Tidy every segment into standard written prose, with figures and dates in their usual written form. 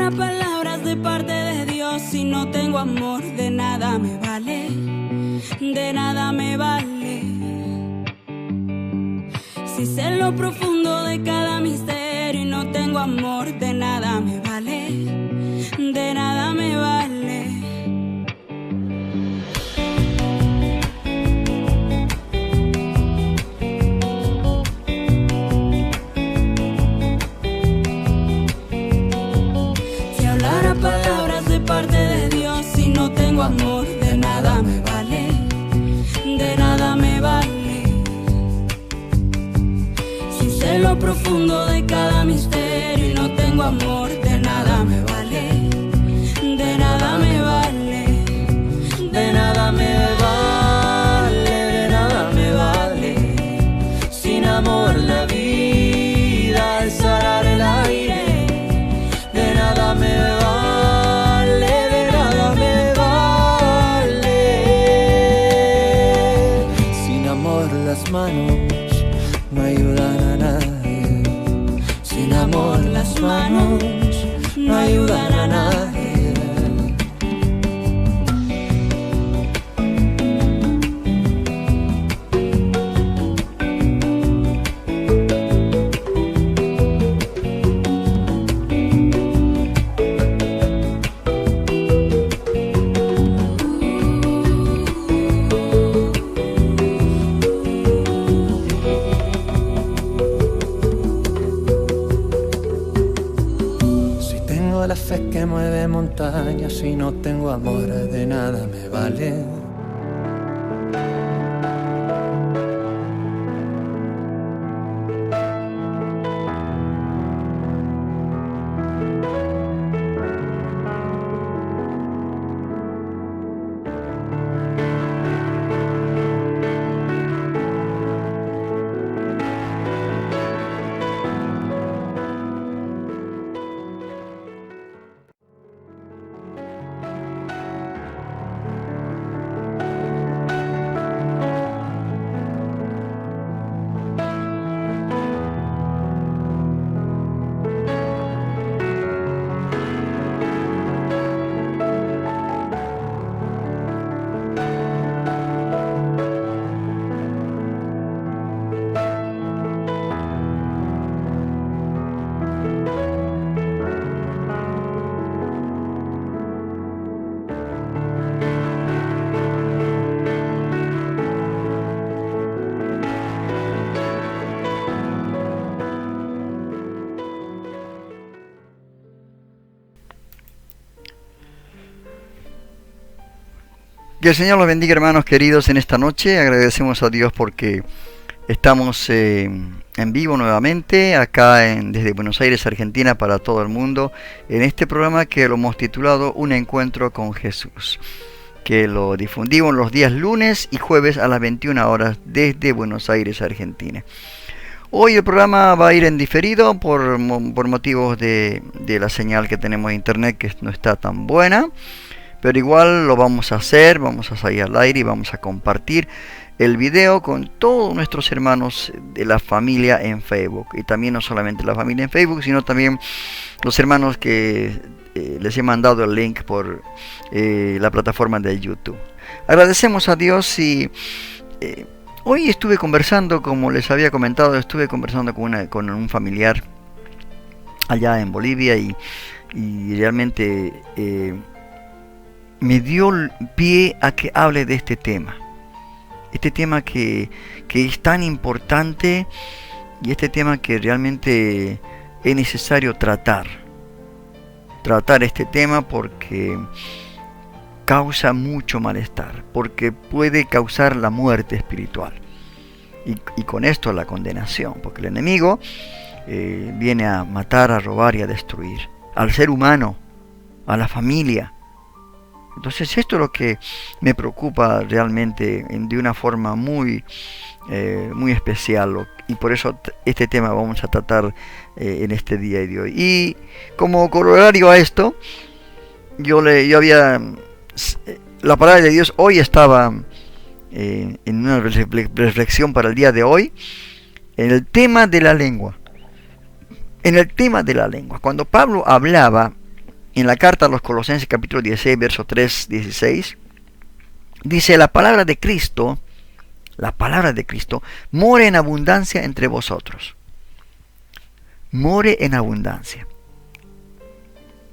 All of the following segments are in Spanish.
hablara palabras de parte de Dios, si no tengo amor, de nada me vale, de nada me vale. Si sé lo profundo de cada misterio y no tengo amor, de nada me vale, de nada me vale. Si hablara palabras de parte de Dios, si no tengo amor, de nada me vale, de nada me vale. Si sé lo profundo de cada misterio y no tengo amor, de nada me vale, de nada me vale, de nada me vale, de nada me vale. Sin amor la vida es arar el aire, de nada me vale, de nada me vale. Sin amor las manos no ayudan a nadie. Sin amor las manos no ayudan a nadie. La fe que mueve montañas, si no tengo amor, de nada me vale. Que el Señor los bendiga, hermanos queridos, en esta noche. Agradecemos a Dios porque estamos en vivo nuevamente acá desde Buenos Aires, Argentina, para todo el mundo, en este programa que lo hemos titulado Un Encuentro con Jesús, que lo difundimos los días lunes y jueves a las 21 horas desde Buenos Aires, Argentina. Hoy el programa va a ir en diferido por motivos de la señal que tenemos de internet, que no está tan buena. Pero igual lo vamos a hacer, vamos a salir al aire y vamos a compartir el video con todos nuestros hermanos de la familia en Facebook. Y también no solamente la familia en Facebook, sino también los hermanos que les he mandado el link por la plataforma de YouTube. Agradecemos a Dios y hoy estuve conversando, como les había comentado, estuve conversando con un familiar allá en Bolivia y realmente me dio pie a que hable de este tema que es tan importante y este tema que realmente es necesario tratar este tema porque causa mucho malestar, porque puede causar la muerte espiritual y con esto la condenación, porque el enemigo viene a matar, a robar y a destruir al ser humano, a la familia. Entonces esto es lo que me preocupa realmente de una forma muy especial, y por eso este tema vamos a tratar en este día de hoy. Y como corolario a esto, la palabra de Dios hoy estaba en una reflexión para el día de hoy en el tema de la lengua. Cuando Pablo hablaba en la carta a los Colosenses capítulo 16, verso 3-16, dice: la palabra de Cristo more en abundancia entre vosotros. More en abundancia.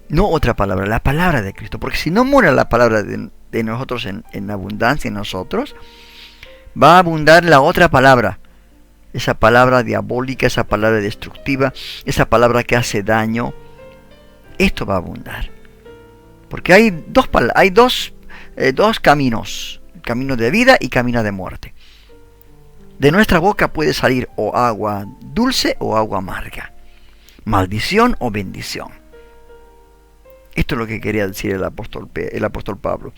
No otra palabra, la palabra de Cristo. Porque si no mora la palabra de nosotros en abundancia en nosotros, va a abundar la otra palabra. Esa palabra diabólica, esa palabra destructiva, esa palabra que hace daño. Esto va a abundar. Porque hay dos caminos. Camino de vida y camino de muerte. De nuestra boca puede salir o agua dulce o agua amarga. Maldición o bendición. Esto es lo que quería decir el apóstol Pablo.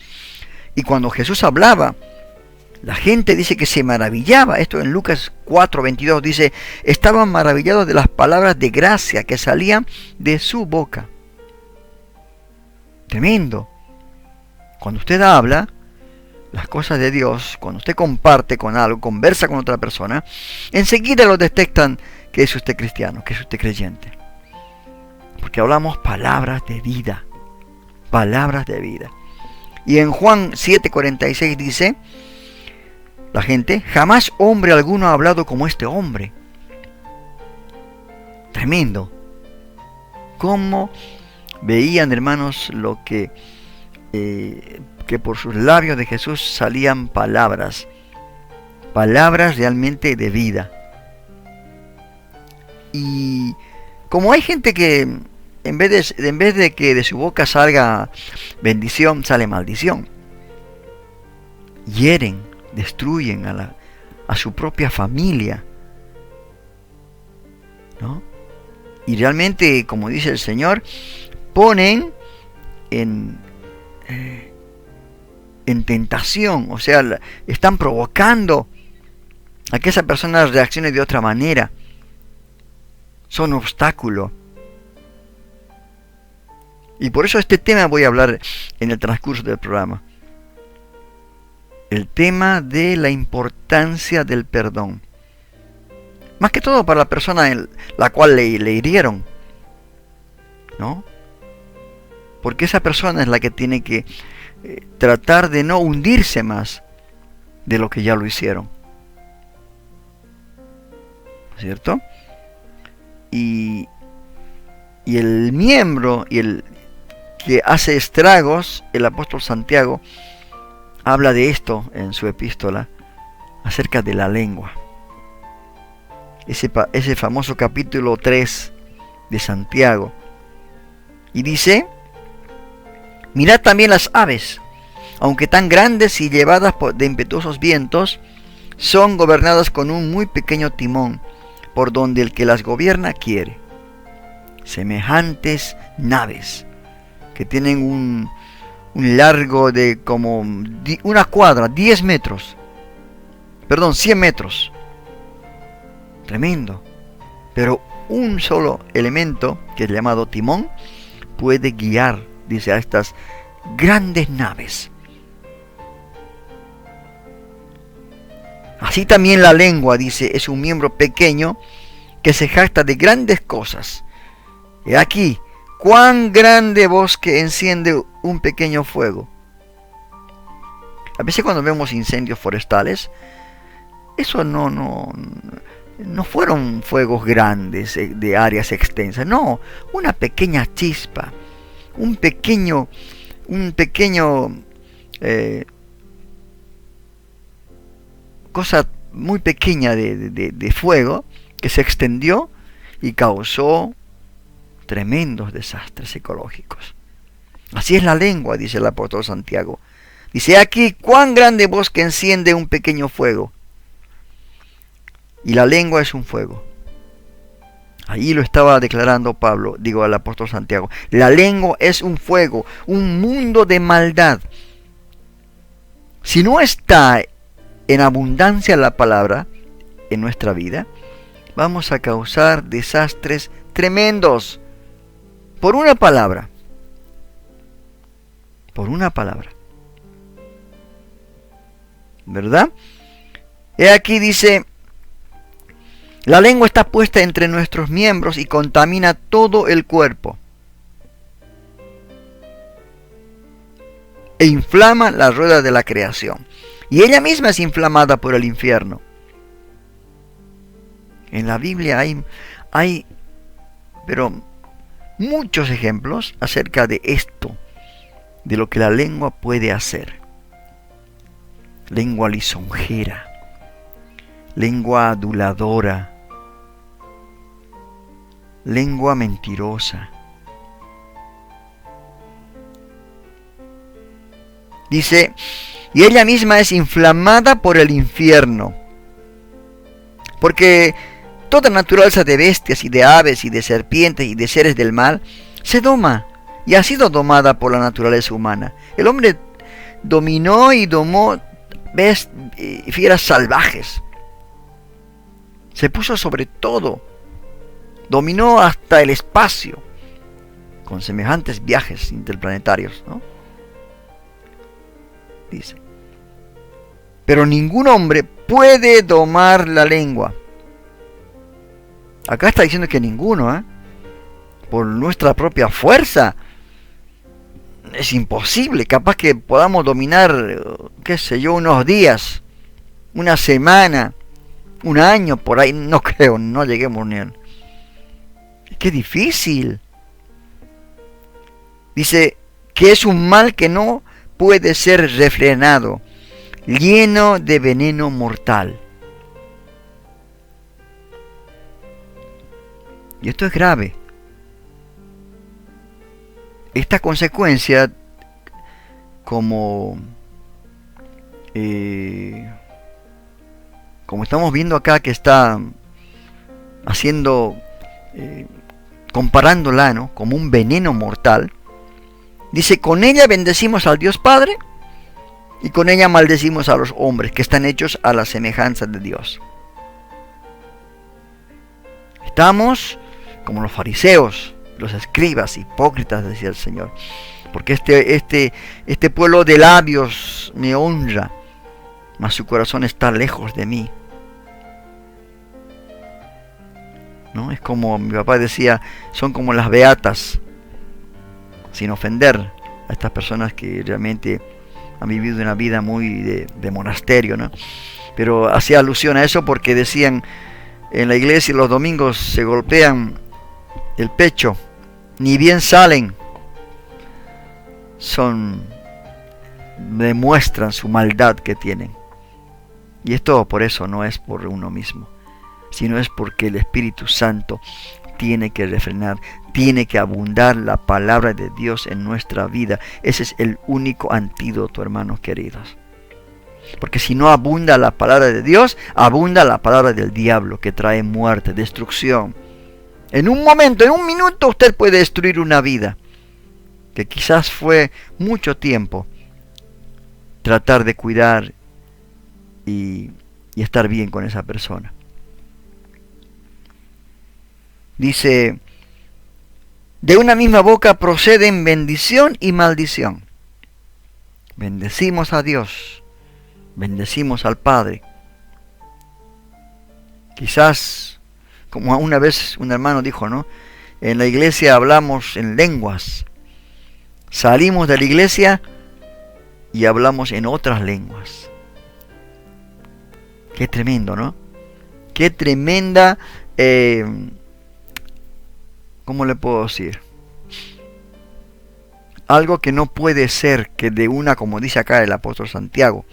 Y cuando Jesús hablaba, la gente dice que se maravillaba. Esto en Lucas 4:22 dice: estaban maravillados de las palabras de gracia que salían de su boca. Tremendo. Cuando usted habla las cosas de Dios, cuando usted comparte con algo, conversa con otra persona, enseguida lo detectan que es usted cristiano, que es usted creyente. Porque hablamos palabras de vida. Palabras de vida. Y en Juan 7:46 dice la gente: jamás hombre alguno ha hablado como este hombre. Tremendo. ¿Cómo veían, hermanos, lo que por sus labios de Jesús salían palabras realmente de vida? Y como hay gente que en vez de que de su boca salga bendición, sale maldición. Hieren, destruyen a su propia familia, ¿no? Y realmente, como dice el Señor, ponen en tentación, o sea, están provocando a que esa persona reaccione de otra manera. Son obstáculos. Y por eso este tema voy a hablar en el transcurso del programa. El tema de la importancia del perdón. Más que todo para la persona en la cual le hirieron, ¿no? Porque esa persona es la que tiene que tratar de no hundirse más de lo que ya lo hicieron. ¿Cierto? Y el miembro y el que hace estragos, el apóstol Santiago habla de esto en su epístola acerca de la lengua. Ese famoso capítulo 3 de Santiago. Y dice: mirad también las aves, aunque tan grandes y llevadas de impetuosos vientos, son gobernadas con un muy pequeño timón, por donde el que las gobierna quiere. Semejantes naves, que tienen un largo de como una cuadra, 100 metros. Tremendo. Pero un solo elemento, que es llamado timón, puede guiar, dice, a estas grandes naves. Así también la lengua, dice, es un miembro pequeño que se jacta de grandes cosas. He aquí, cuán grande bosque enciende un pequeño fuego. A veces cuando vemos incendios forestales, eso no fueron fuegos grandes de áreas extensas. No, una pequeña chispa, un pequeño cosa muy pequeña de fuego que se extendió y causó tremendos desastres ecológicos. Así es la lengua, dice el apóstol Santiago. Dice: aquí cuán grande bosque enciende un pequeño fuego. Y la lengua es un fuego. Ahí lo estaba declarando el apóstol Santiago. La lengua es un fuego, un mundo de maldad. Si no está en abundancia la palabra en nuestra vida, vamos a causar desastres tremendos. Por una palabra. ¿Verdad? He aquí dice: la lengua está puesta entre nuestros miembros y contamina todo el cuerpo. e inflama la rueda de la creación. Y ella misma es inflamada por el infierno. En la Biblia hay pero muchos ejemplos acerca de esto, de lo que la lengua puede hacer. Lengua lisonjera, lengua aduladora, lengua mentirosa. Dice, y ella misma es inflamada por el infierno, porque toda naturaleza de bestias y de aves y de serpientes y de seres del mal se doma y ha sido domada por la naturaleza humana. El hombre dominó y domó fieras salvajes. Se puso sobre todo. Dominó hasta el espacio con semejantes viajes interplanetarios, ¿no? Dice. Pero ningún hombre puede domar la lengua. Acá está diciendo que ninguno, por nuestra propia fuerza, es imposible. Capaz que podamos dominar, qué sé yo, unos días, una semana, un año, por ahí. No creo, no lleguemos ni a... Qué difícil. Dice que es un mal que no puede ser refrenado, lleno de veneno mortal. Y esto es grave. Esta consecuencia, como estamos viendo acá, que está haciendo, comparándola, ¿no?, como un veneno mortal. Dice, con ella bendecimos al Dios Padre y con ella maldecimos a los hombres que están hechos a la semejanza de Dios. Estamos como los fariseos, los escribas, hipócritas, decía el Señor, porque este pueblo de labios me honra, mas su corazón está lejos de mí. ¿No? Es como mi papá decía, son como las beatas, sin ofender a estas personas que realmente han vivido una vida muy de monasterio, ¿no? Pero hacía alusión a eso porque decían, en la iglesia los domingos se golpean el pecho, ni bien salen, demuestran su maldad que tienen. Y esto por eso no es por uno mismo, sino es porque el Espíritu Santo tiene que refrenar, tiene que abundar la palabra de Dios en nuestra vida. Ese es el único antídoto, hermanos queridos. Porque si no abunda la palabra de Dios, abunda la palabra del diablo, que trae muerte, destrucción. En un momento, en un minuto, usted puede destruir una vida, que quizás fue mucho tiempo tratar de cuidar y estar bien con esa persona. Dice, de una misma boca proceden bendición y maldición. Bendecimos a Dios, bendecimos al Padre. Quizás, como una vez un hermano dijo, ¿no?, en la iglesia hablamos en lenguas. Salimos de la iglesia y hablamos en otras lenguas. Qué tremendo, ¿no? Qué tremenda, ¿cómo le puedo decir? Algo que no puede ser que de una, como dice acá el apóstol Santiago.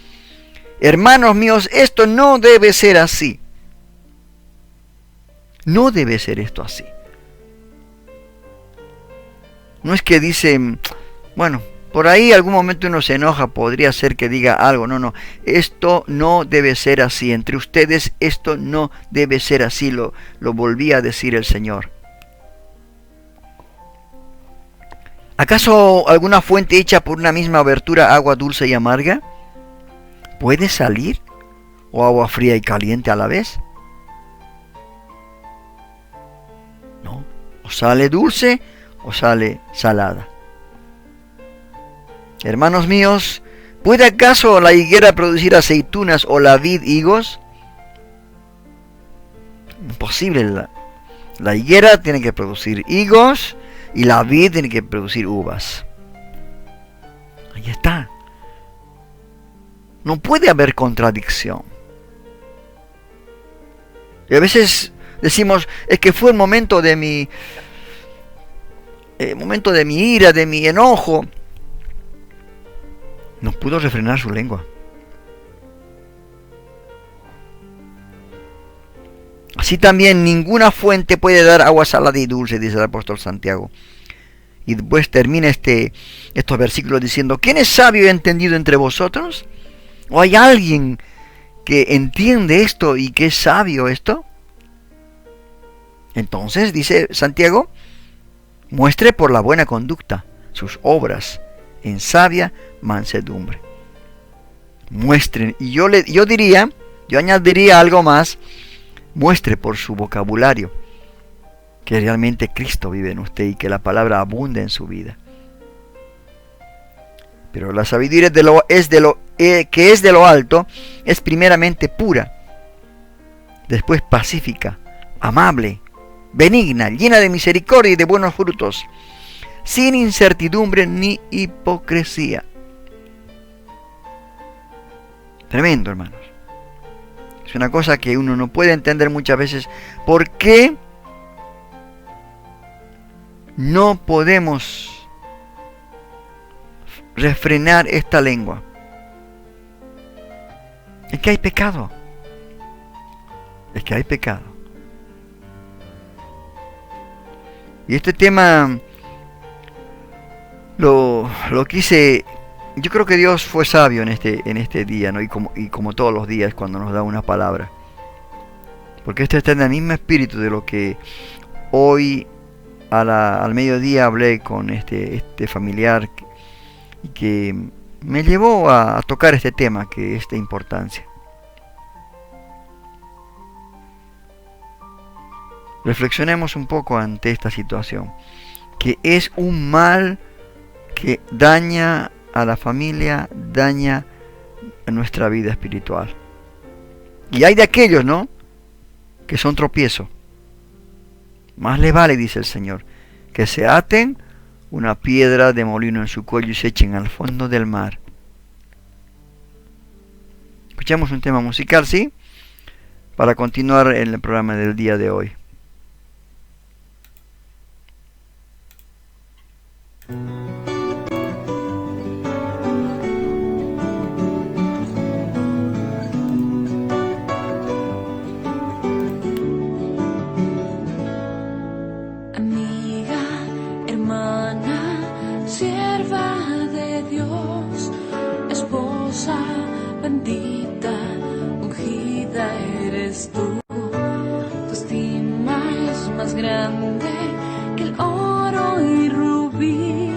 Hermanos míos, esto no debe ser así. No debe ser esto así. No es que dicen, bueno, por ahí algún momento uno se enoja, podría ser que diga algo. No, esto no debe ser así. Entre ustedes esto no debe ser así. Lo volví a decir el Señor. ¿Acaso alguna fuente hecha por una misma abertura, agua dulce y amarga, puede salir? ¿O agua fría y caliente a la vez? No, o sale dulce o sale salada. Hermanos míos, ¿puede acaso la higuera producir aceitunas o la vid higos? Imposible. La higuera tiene que producir higos y la vid tiene que producir uvas. Ahí está. No puede haber contradicción. Y a veces decimos, es que fue el momento de mi ira, de mi enojo. No pudo refrenar su lengua. Así también ninguna fuente puede dar agua salada y dulce, dice el apóstol Santiago. Y después termina estos versículos diciendo, ¿quién es sabio y entendido entre vosotros? ¿O hay alguien que entiende esto y que es sabio esto? Entonces, dice Santiago, muestre por la buena conducta sus obras en sabia mansedumbre. Muestren, y yo añadiría algo más, muestre por su vocabulario que realmente Cristo vive en usted y que la palabra abunde en su vida. Pero la sabiduría que es de lo alto es primeramente pura, después pacífica, amable, benigna, llena de misericordia y de buenos frutos, sin incertidumbre ni hipocresía. Tremendo, hermanos. Es una cosa que uno no puede entender muchas veces. ¿Por qué no podemos refrenar esta lengua? Es que hay pecado. Es que hay pecado. Y este tema lo quise. Yo creo que Dios fue sabio en este día, ¿no? Y como todos los días cuando nos da una palabra. Porque esto está en el mismo espíritu de lo que hoy al mediodía hablé con este familiar y que me llevó a tocar este tema que es de importancia. Reflexionemos un poco ante esta situación, que es un mal que daña a la familia, daña a nuestra vida espiritual. Y hay de aquellos, ¿no?, que son tropiezo. Más le vale, dice el Señor, que se aten una piedra de molino en su cuello y se echen al fondo del mar. Escuchamos un tema musical, ¿sí?, para continuar en el programa del día de hoy. Bendita, ungida eres tú. Tu estima es más grande que el oro y rubí.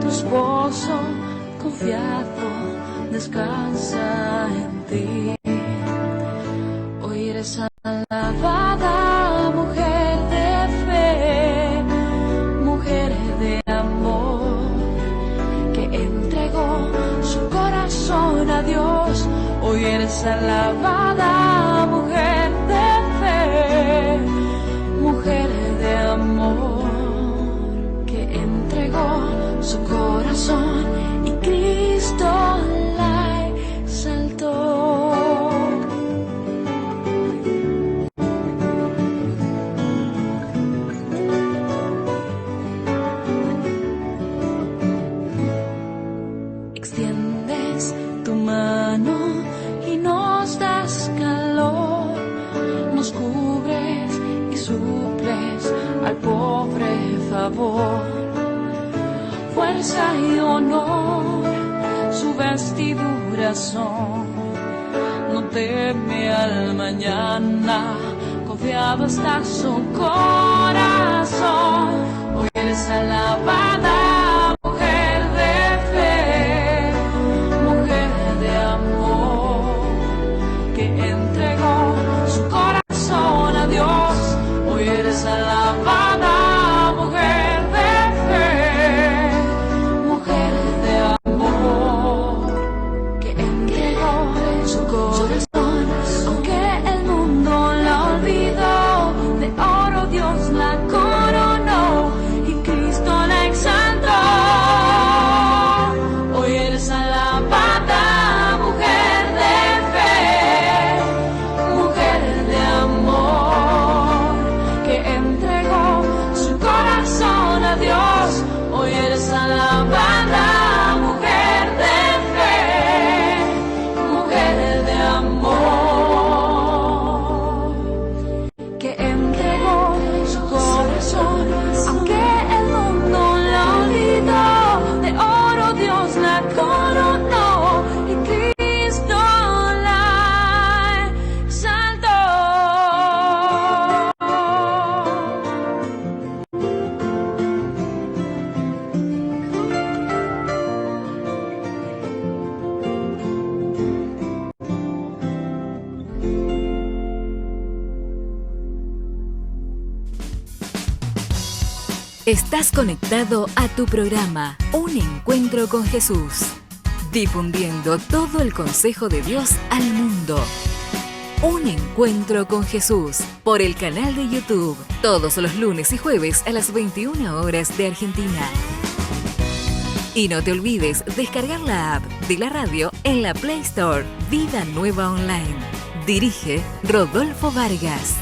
Tu esposo confiado descansa en ti. Hoy eres alabada, mujer de fe, mujer de amor, que entregó su corazón a Dios. Hoy eres alabada, mujer de fe, mujer de amor, que entregó su corazón y Cristo la exaltó. Extiendes tu mano y nos das calor, nos cubres y suples al pobre favor. Fuerza y honor, su vestidura son. No teme al mañana, confiado está su corazón. Hoy eres alabada, mujer de fe, mujer de amor, que entregó su corazón a Dios. Hoy eres alabada, mujer de fe, mujer de amor, que entregó su corazón. Aunque el mundo la olvidó, de oro Dios la coronó y Cristo la exaltó. Hoy eres alabada, mujer Estás conectado a tu programa, Un Encuentro con Jesús, difundiendo todo el consejo de Dios al mundo. Un Encuentro con Jesús, por el canal de YouTube, todos los lunes y jueves a las 21 horas de Argentina. Y no te olvides descargar la app de la radio en la Play Store, Vida Nueva Online. Dirige Rodolfo Vargas.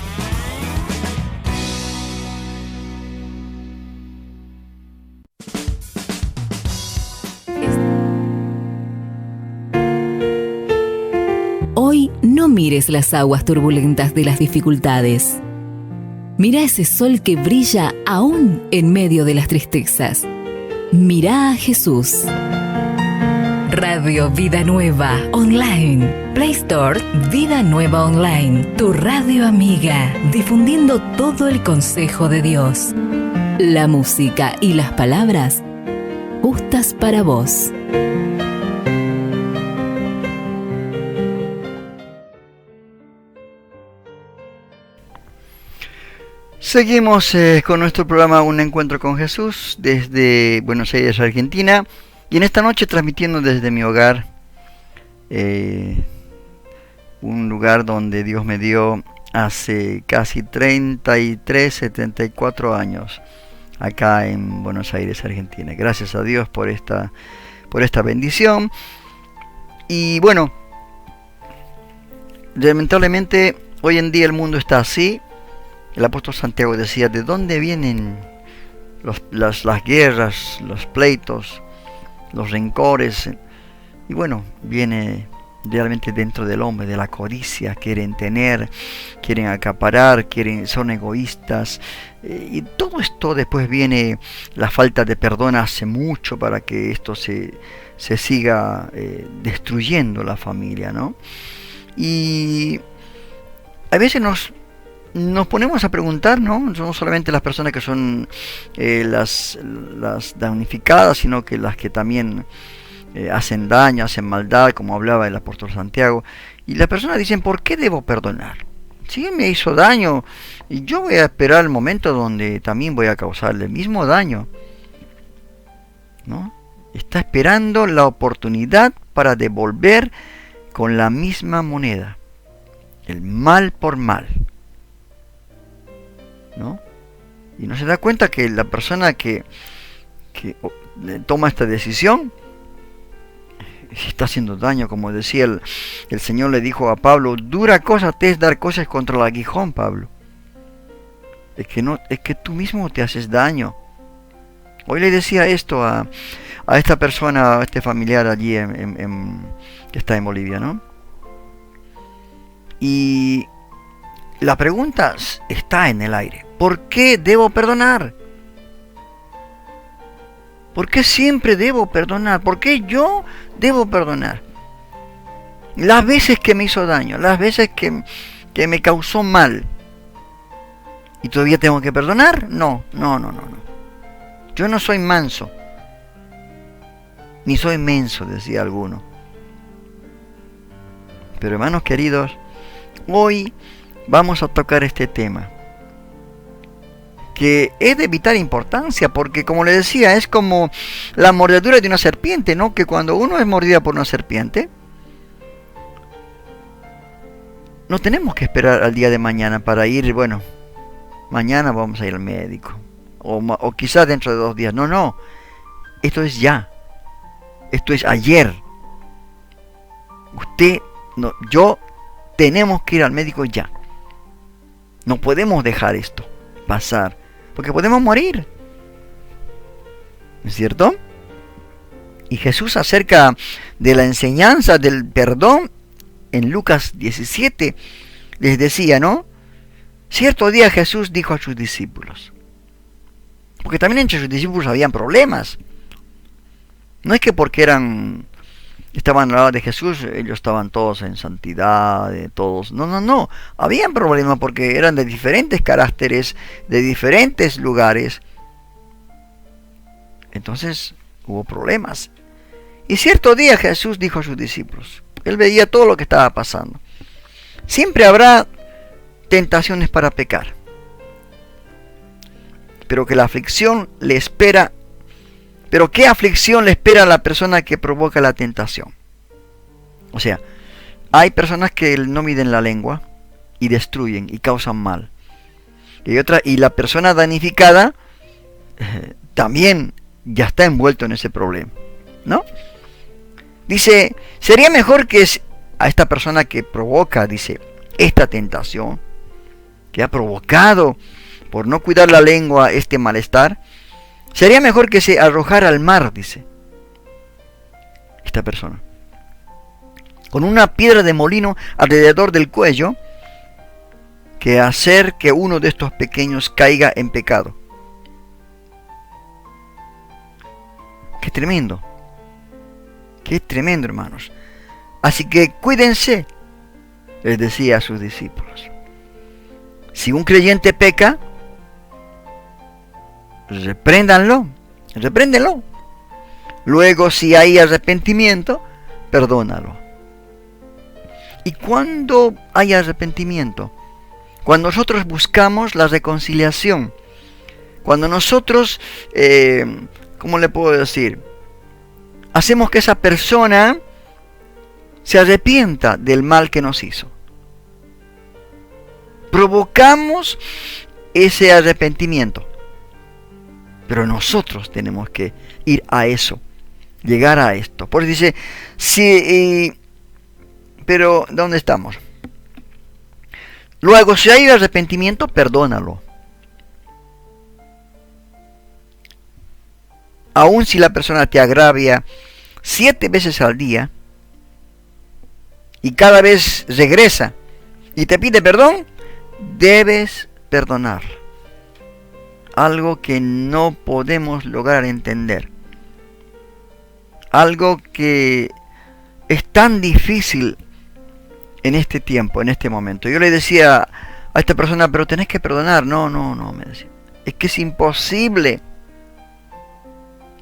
Hoy no mires las aguas turbulentas de las dificultades. Mira ese sol que brilla aún en medio de las tristezas. Mira a Jesús. Radio Vida Nueva Online. Play Store Vida Nueva Online. Tu radio amiga, difundiendo todo el consejo de Dios. La música y las palabras justas para vos. Seguimos con nuestro programa Un Encuentro con Jesús desde Buenos Aires, Argentina, y en esta noche transmitiendo desde mi hogar, un lugar donde Dios me dio hace casi 74 años, acá en Buenos Aires, Argentina. Gracias a Dios por esta bendición. Y bueno, lamentablemente hoy en día el mundo está así. El apóstol Santiago decía, ¿de dónde vienen las guerras, los pleitos, los rencores? Y bueno, viene realmente dentro del hombre, de la codicia. Quieren tener, quieren acaparar, son egoístas. Y todo esto después viene la falta de perdón hace mucho para que esto se siga destruyendo la familia, ¿no? Y a veces nos ponemos a preguntar, ¿no? No solamente las personas que son las damnificadas, sino que las que también hacen daño, hacen maldad, como hablaba el apóstol Santiago. Y las personas dicen, ¿por qué debo perdonar? Si él me hizo daño, y yo voy a esperar el momento donde también voy a causarle el mismo daño, ¿no? Está esperando la oportunidad para devolver con la misma moneda, el mal por mal, ¿no? Y no se da cuenta que la persona que toma esta decisión está haciendo daño. Como decía el Señor, le dijo a Pablo, dura cosa te es dar cosas contra el aguijón, Pablo. Es que tú mismo te haces daño. Hoy le decía esto a esta persona, a este familiar allí que está en Bolivia, ¿no? Y la pregunta está en el aire. ¿Por qué debo perdonar? ¿Por qué siempre debo perdonar? ¿Por qué yo debo perdonar? Las veces que me hizo daño, las veces que me causó mal, ¿y todavía tengo que perdonar? No. Yo no soy manso, ni soy menso, decía alguno. Pero hermanos queridos, hoy vamos a tocar este tema, que es de vital importancia, porque como le decía, es como la mordedura de una serpiente, ¿no? Que cuando uno es mordida por una serpiente, no tenemos que esperar al día de mañana para ir, bueno, mañana vamos a ir al médico, o quizás dentro de 2 días. No, esto es ya, esto es ayer. Yo tenemos que ir al médico ya. No podemos dejar esto pasar, porque podemos morir, ¿no es cierto? Y Jesús acerca de la enseñanza del perdón en Lucas 17 les decía, ¿no? Cierto día Jesús dijo a sus discípulos, porque también entre sus discípulos habían problemas. No es que porque estaban al lado de Jesús, ellos estaban todos en santidad, todos. No. Habían problemas porque eran de diferentes caracteres, de diferentes lugares. Entonces hubo problemas. Y cierto día Jesús dijo a sus discípulos, él veía todo lo que estaba pasando, siempre habrá tentaciones para pecar. pero que la aflicción le espera. Pero ¿qué aflicción le espera a la persona que provoca la tentación? O sea, hay personas que no miden la lengua y destruyen y causan mal. Y la persona danificada también ya está envuelto en ese problema, ¿no? Dice, sería mejor que a esta persona que provoca, dice, esta tentación, que ha provocado por no cuidar la lengua este malestar, sería mejor que se arrojara al mar, dice esta persona, con una piedra de molino alrededor del cuello, que hacer que uno de estos pequeños caiga en pecado. Qué tremendo, hermanos. Así que cuídense, les decía a sus discípulos. Si un creyente peca, repréndanlo. Luego, si hay arrepentimiento, perdónalo. ¿Y cuándo hay arrepentimiento? Cuando nosotros buscamos la reconciliación. Cuando nosotros, ¿cómo le puedo decir? Hacemos que esa persona se arrepienta del mal que nos hizo. Provocamos ese arrepentimiento. Pero nosotros tenemos que ir a eso, llegar a esto. Por eso dice, pero ¿dónde estamos? Luego, si hay arrepentimiento, perdónalo. Aun si la persona te agravia 7 veces al día, y cada vez regresa y te pide perdón, debes perdonar. Algo que no podemos lograr entender. Algo que es tan difícil en este tiempo, en este momento. Yo le decía a esta persona, pero tenés que perdonar. No, me decía. Es que es imposible.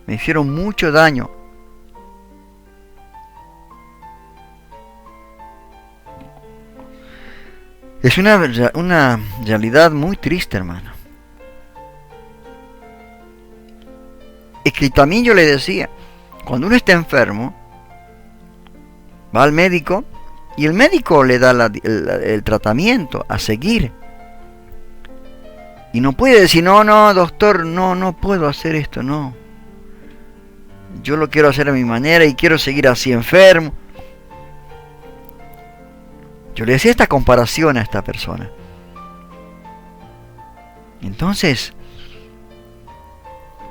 Me hicieron mucho daño. Es una realidad muy triste, hermano. Es que también yo le decía, cuando uno está enfermo, va al médico y el médico le da el tratamiento a seguir. Y no puede decir, no, doctor, no puedo hacer esto, no. Yo lo quiero hacer a mi manera y quiero seguir así enfermo. Yo le decía esta comparación a esta persona. Entonces,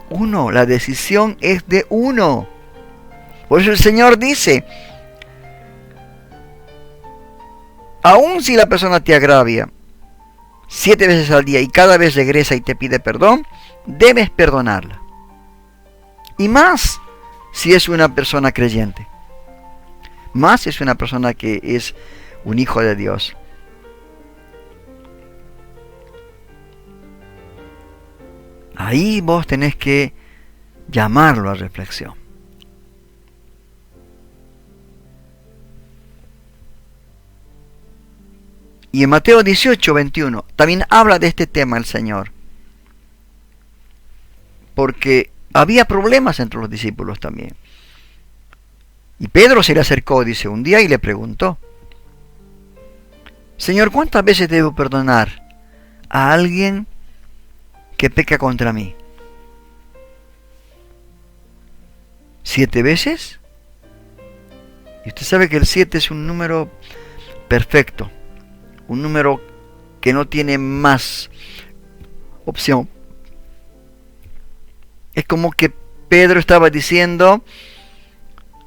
la decisión es de uno. Por eso el Señor dice, aun si la persona te agravia 7 veces al día y cada vez regresa y te pide perdón, debes perdonarla. Y más si es una persona creyente. Más si es una persona que es un hijo de Dios. Ahí vos tenés que llamarlo a reflexión. Y en Mateo 18, 21 también habla de este tema el Señor. Porque había problemas entre los discípulos también. Y Pedro se le acercó, dice, un día y le preguntó: Señor, ¿cuántas veces debo perdonar a alguien que peca contra mí? ¿7 veces? Y usted sabe que el 7 es un número perfecto, un número que no tiene más opción. Es como que Pedro estaba diciendo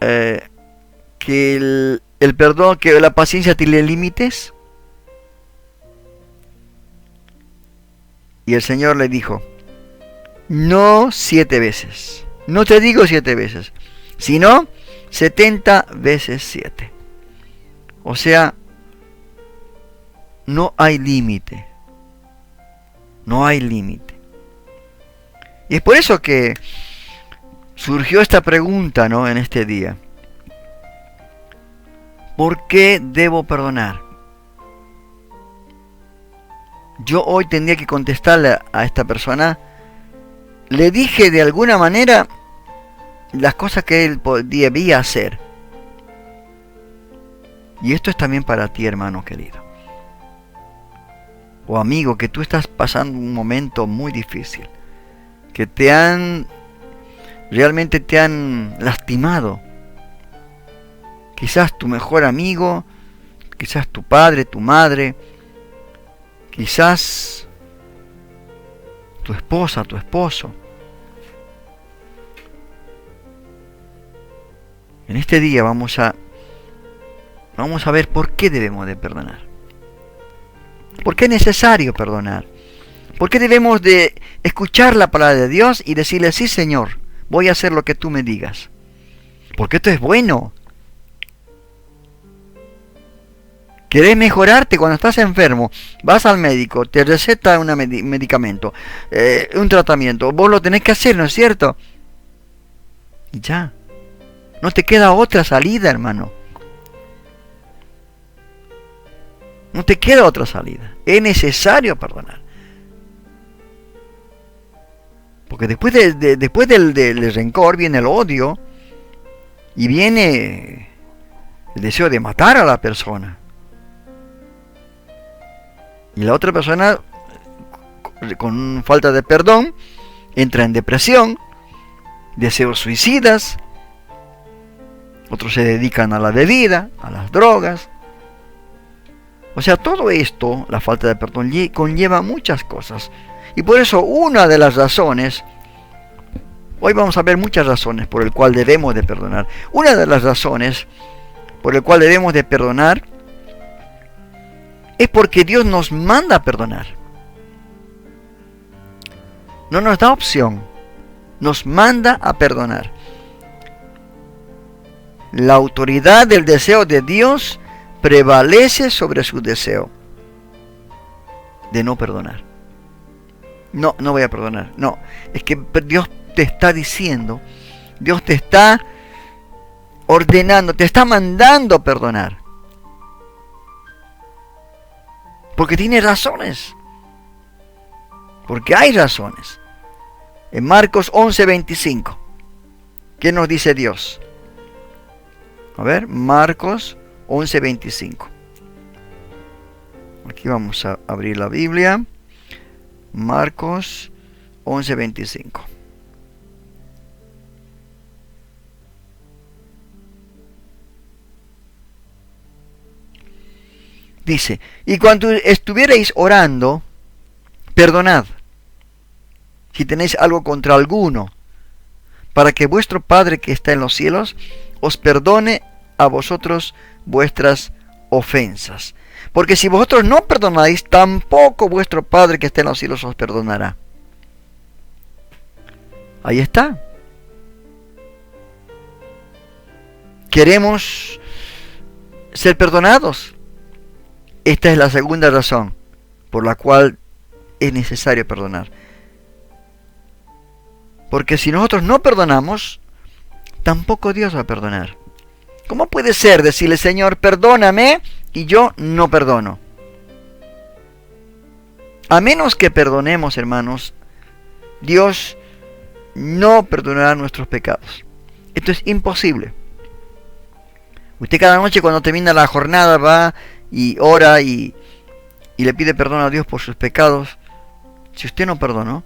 que el perdón, que la paciencia tiene límites. Y el Señor le dijo: no 7 veces. No te digo 7 veces, sino 70 veces 7. O sea, no hay límite. No hay límite. Y es por eso que surgió esta pregunta, ¿no?, en este día. ¿Por qué debo perdonar? Yo hoy tendría que contestarle a esta persona le dije de alguna manera las cosas que él debía hacer. Y esto es también para ti, hermano querido. O amigo, que tú estás pasando un momento muy difícil. Que realmente te han lastimado. Quizás tu mejor amigo, quizás tu padre, tu madre, quizás tu esposa, tu esposo. En este día vamos a ver por qué debemos de perdonar. ¿Por qué es necesario perdonar? ¿Por qué debemos de escuchar la palabra de Dios y decirle, sí, Señor, voy a hacer lo que tú me digas? Porque esto es bueno. ¿Querés mejorarte cuando estás enfermo? Vas al médico, te receta un medicamento, un tratamiento. Vos lo tenés que hacer, ¿no es cierto? Y ya. No te queda otra salida, hermano. No te queda otra salida. Es necesario perdonar. Porque después del rencor viene el odio y viene el deseo de matar a la persona. Y la otra persona, con falta de perdón, entra en depresión, deseos suicidas. Otros se dedican a la bebida, a las drogas. O sea, todo esto, la falta de perdón, conlleva muchas cosas. Y por eso una de las razones, hoy vamos a ver muchas razones por el cual debemos de perdonar. Una de las razones por el cual debemos de perdonar es porque Dios nos manda a perdonar. No nos da opción, nos manda a perdonar. La autoridad del deseo de Dios prevalece sobre su deseo de no perdonar. No voy a perdonar. No, es que Dios te está diciendo, Dios te está ordenando, te está mandando a perdonar. Porque tiene razones. Porque hay razones. En Marcos 11:25, ¿qué nos dice Dios? A ver, Marcos 11:25. Aquí vamos a abrir la Biblia. Marcos 11:25. Dice, y cuando estuvierais orando, perdonad, si tenéis algo contra alguno, para que vuestro Padre que está en los cielos os perdone a vosotros vuestras ofensas. Porque si vosotros no perdonáis, tampoco vuestro Padre que está en los cielos os perdonará. Ahí está. Queremos ser perdonados. Esta es la segunda razón por la cual es necesario perdonar. Porque si nosotros no perdonamos, tampoco Dios va a perdonar. ¿Cómo puede ser decirle, Señor, perdóname, y yo no perdono? A menos que perdonemos, hermanos, Dios no perdonará nuestros pecados. Esto es imposible. Usted cada noche cuando termina la jornada va y ora y le pide perdón a Dios por sus pecados. Si usted no perdonó,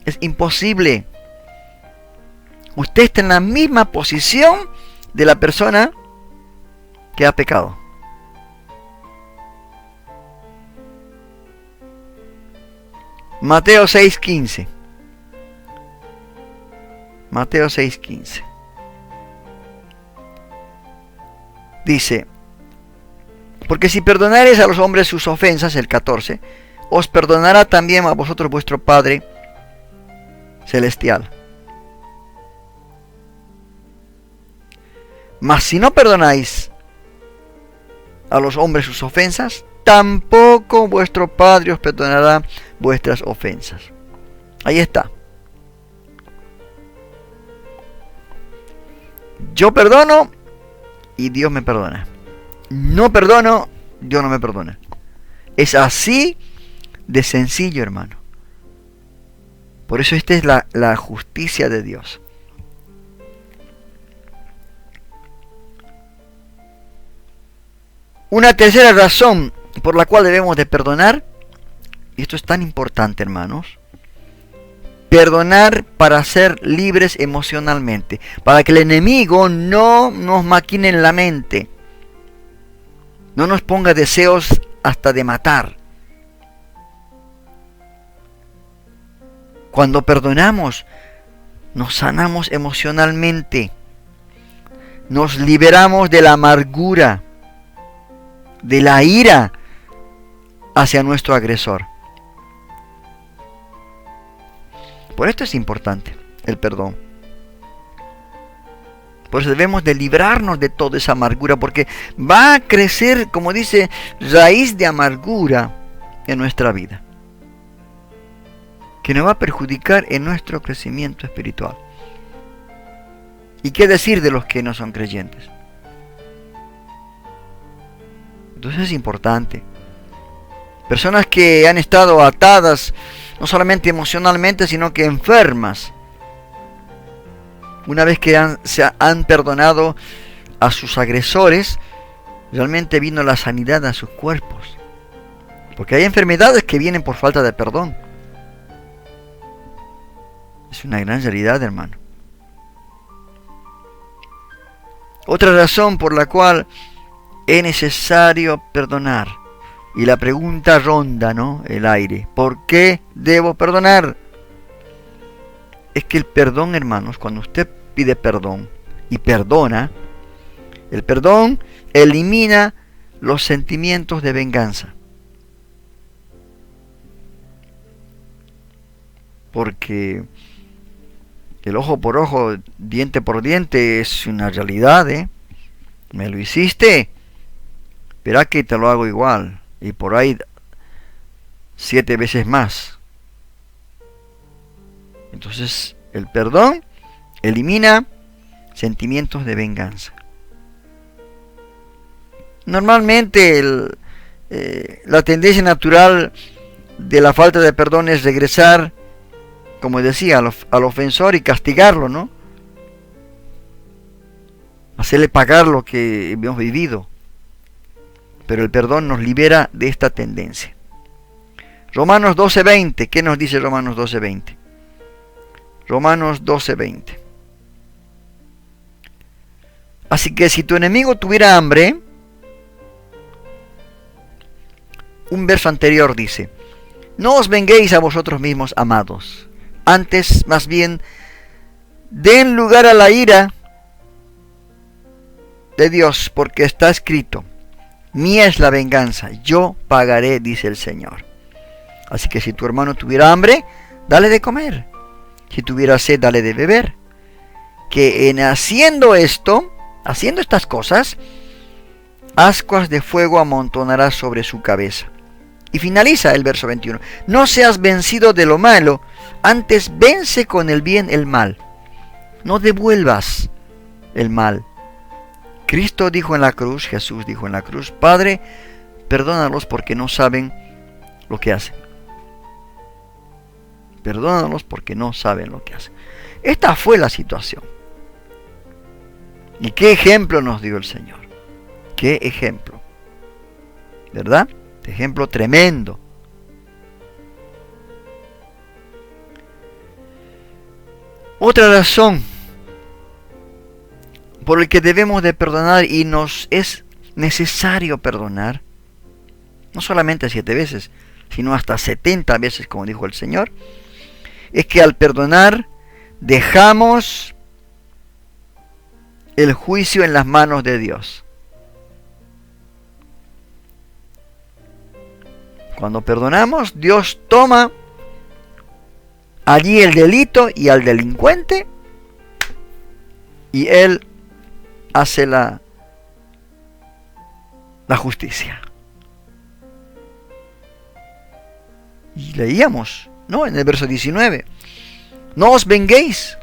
es imposible. Usted está en la misma posición de la persona que ha pecado. Mateo 6:15. Mateo 6:15. Dice, porque si perdonareis a los hombres sus ofensas, el 14, os perdonará también a vosotros vuestro Padre celestial. Mas si no perdonáis a los hombres sus ofensas, tampoco vuestro Padre os perdonará vuestras ofensas. Ahí está. Yo perdono y Dios me perdona. No perdono, Dios no me perdona. Es así de sencillo, hermano. Por eso esta es la justicia de Dios. Una tercera razón por la cual debemos de perdonar, y esto es tan importante, hermanos, perdonar para ser libres emocionalmente, para que el enemigo no nos maquine en la mente, no nos ponga deseos hasta de matar. Cuando perdonamos, nos sanamos emocionalmente, nos liberamos de la amargura, de la ira hacia nuestro agresor. Por esto es importante el perdón. Por eso debemos de librarnos de toda esa amargura, porque va a crecer, como dice, raíz de amargura en nuestra vida, que nos va a perjudicar en nuestro crecimiento espiritual. ¿Y qué decir de los que no son creyentes? Entonces es importante. Personas que han estado atadas, no solamente emocionalmente, sino que enfermas. Una vez que han perdonado a sus agresores, realmente vino la sanidad a sus cuerpos. Porque hay enfermedades que vienen por falta de perdón. Es una gran realidad, hermano. Otra razón por la cual es necesario perdonar, y la pregunta ronda, ¿no?, el aire: ¿por qué debo perdonar? Es que el perdón, hermanos, cuando usted pide perdón y perdona, el perdón elimina los sentimientos de venganza. Porque el ojo por ojo, diente por diente es una realidad, ¿eh? Me lo hiciste, verá que te lo hago igual, y por ahí 7 veces más. Entonces el perdón elimina sentimientos de venganza. Normalmente la tendencia natural de la falta de perdón es regresar, como decía, al ofensor y castigarlo, ¿no? Hacerle pagar lo que hemos vivido. Pero el perdón nos libera de esta tendencia. Romanos 12:20. ¿Qué nos dice Romanos 12:20? Romanos 12:20. Así que si tu enemigo tuviera hambre, un verso anterior dice: no os venguéis a vosotros mismos, amados, antes más bien den lugar a la ira de Dios, porque está escrito: mía es la venganza, yo pagaré, dice el Señor. Así que si tu hermano tuviera hambre, dale de comer. Si tuviera sed, dale de beber. Que en haciendo estas cosas, ascuas de fuego amontonarás sobre su cabeza. Y finaliza el verso 21. No seas vencido de lo malo, antes vence con el bien el mal. No devuelvas el mal. Cristo dijo en la cruz, Jesús dijo en la cruz: Padre, perdónalos porque no saben lo que hacen. Perdónalos porque no saben lo que hacen. Esta fue la situación. ¿Y qué ejemplo nos dio el Señor? ¿Qué ejemplo? ¿Verdad? Ejemplo tremendo. Otra razón por el que debemos de perdonar, y nos es necesario perdonar, no solamente 7 veces, sino hasta 70 veces, como dijo el Señor, es que al perdonar dejamos el juicio en las manos de Dios. Cuando perdonamos, Dios toma allí el delito y al delincuente, y Él hace la justicia. Y leíamos, ¿no?, en el verso 19: no os venguéis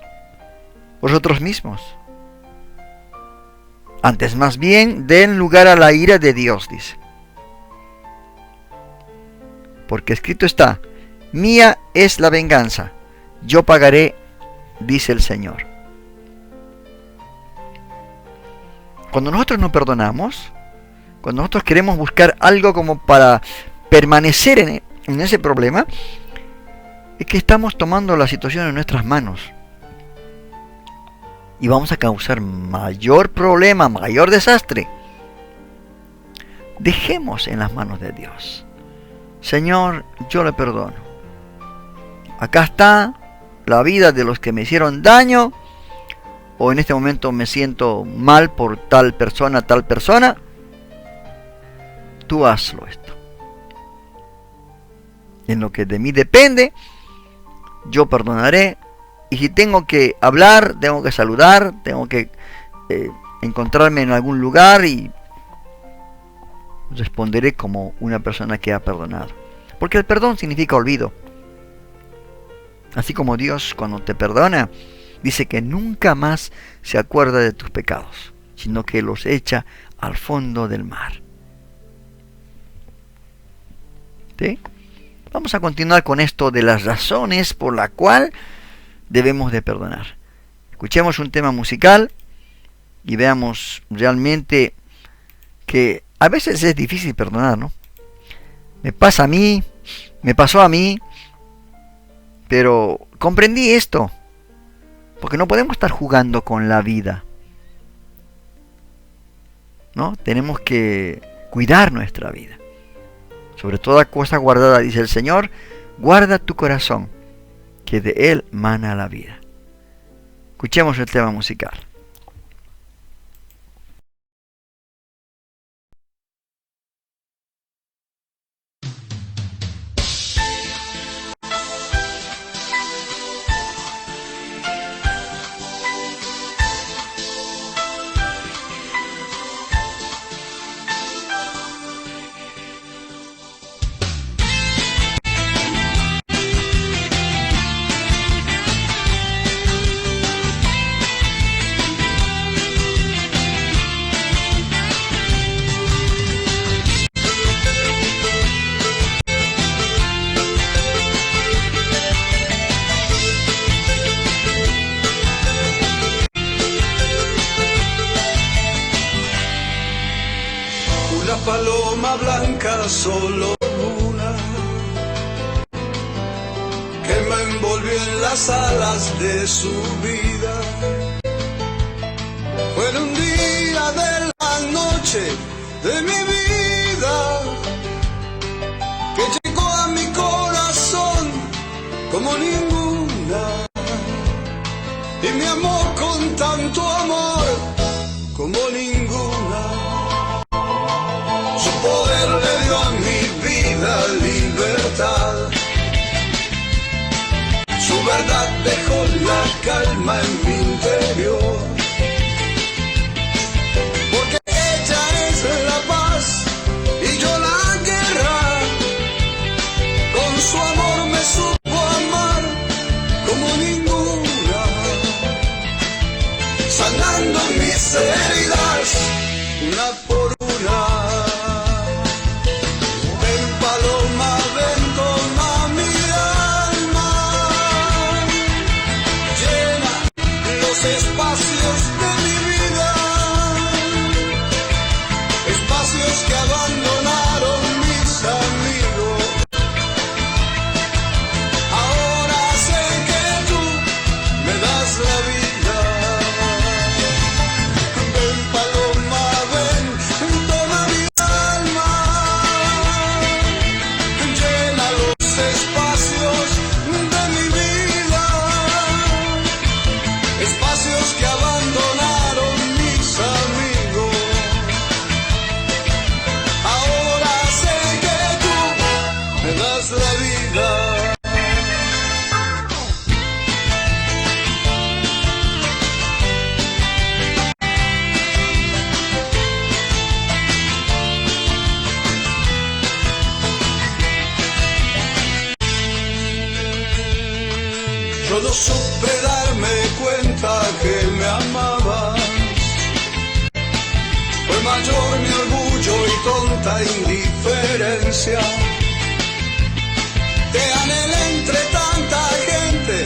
vosotros mismos, antes más bien den lugar a la ira de Dios, dice. Porque escrito está: mía es la venganza, yo pagaré, dice el Señor. Cuando nosotros no perdonamos, cuando nosotros queremos buscar algo como para permanecer en ese problema, es que estamos tomando la situación en nuestras manos. Y vamos a causar mayor problema, mayor desastre. Dejemos en las manos de Dios. Señor, yo le perdono. Acá está la vida de los que me hicieron daño, o en este momento me siento mal por tal persona. Tú hazlo esto. En lo que de mí depende, yo perdonaré. Y si tengo que hablar, tengo que saludar, tengo que encontrarme en algún lugar y responderé como una persona que ha perdonado. Porque el perdón significa olvido. Así como Dios, cuando te perdona, dice que nunca más se acuerda de tus pecados, sino que los echa al fondo del mar. ¿Sí? Vamos a continuar con esto de las razones por las cuales debemos de perdonar. Escuchemos un tema musical y veamos realmente que a veces es difícil perdonar, ¿no? Me pasó a mí, pero comprendí esto, porque no podemos estar jugando con la vida, ¿no? Tenemos que cuidar nuestra vida. Sobre toda cosa guardada, dice el Señor, guarda tu corazón, que de él mana la vida. Escuchemos el tema musical. Paloma blanca, solo una, que me envolvió en las alas de su vida. Fue un día de la noche de mi vida, que llegó a mi corazón como ninguna, y me amó con tanto amor como ninguna. Su poder le dio a mi vida libertad. Su verdad dejó la calma en mi interior. Porque ella es la paz y yo la guerra. Con su amor me supo amar como ninguna. Sanando mis heridas una por una. Espacios de mi vida, espacios que abandonaron mis amigos. Ahora sé que tú me das la vida. Ven paloma, ven, toma mi alma, llena los espacios de mi vida. Espacios que abandonaron mis amigos. Ahora sé que tú me das la vida. Yo no supe darme cuenta que me amabas. Fue mayor mi orgullo y tonta indiferencia. Te anhelé entre tanta gente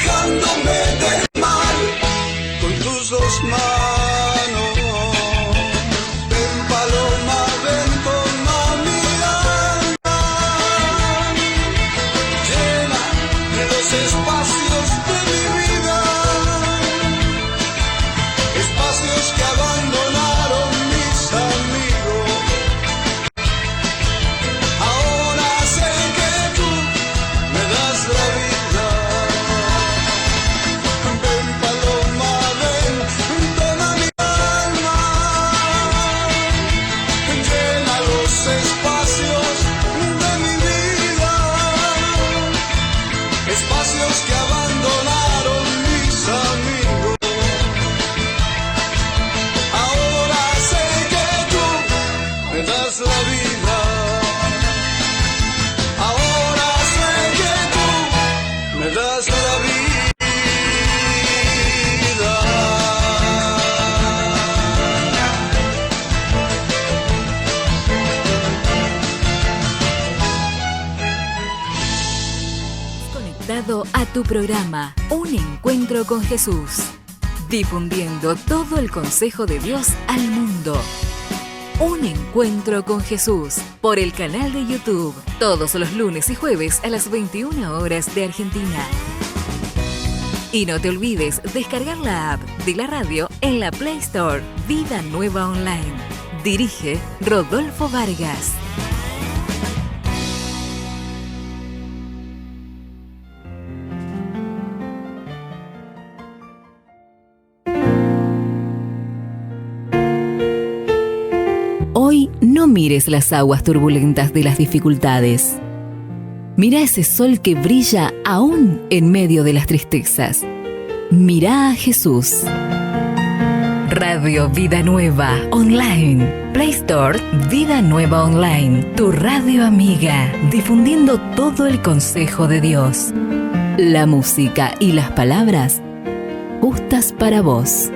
alejándome del mal con tus dos manos. Ven paloma, ven, toma mi alma, llena de los espacios de mi vida, espacios que abandonaron mis amigos. Ahora sé que tú me das la vida. Ven paloma, ven, toma mi alma, llena los espacios de mi vida, espacios que abandonaron mis amigos. Ahora sé que tú me das la vida. Ahora sé que tú me das la vida. Conectado a tu programa, Un Encuentro con Jesús. Difundiendo todo el consejo de Dios al mundo. Un Encuentro con Jesús por el canal de YouTube. Todos los lunes y jueves a las 21 horas de Argentina. Y no te olvides descargar la app de la radio en la Play Store. Vida Nueva Online. Dirige Rodolfo Vargas. Hoy no mires las aguas turbulentas de las dificultades. Mira ese sol que brilla aún en medio de las tristezas. Mira a Jesús. Radio Vida Nueva Online. Play Store Vida Nueva Online. Tu radio amiga. Difundiendo todo el consejo de Dios. La música y las palabras justas para vos.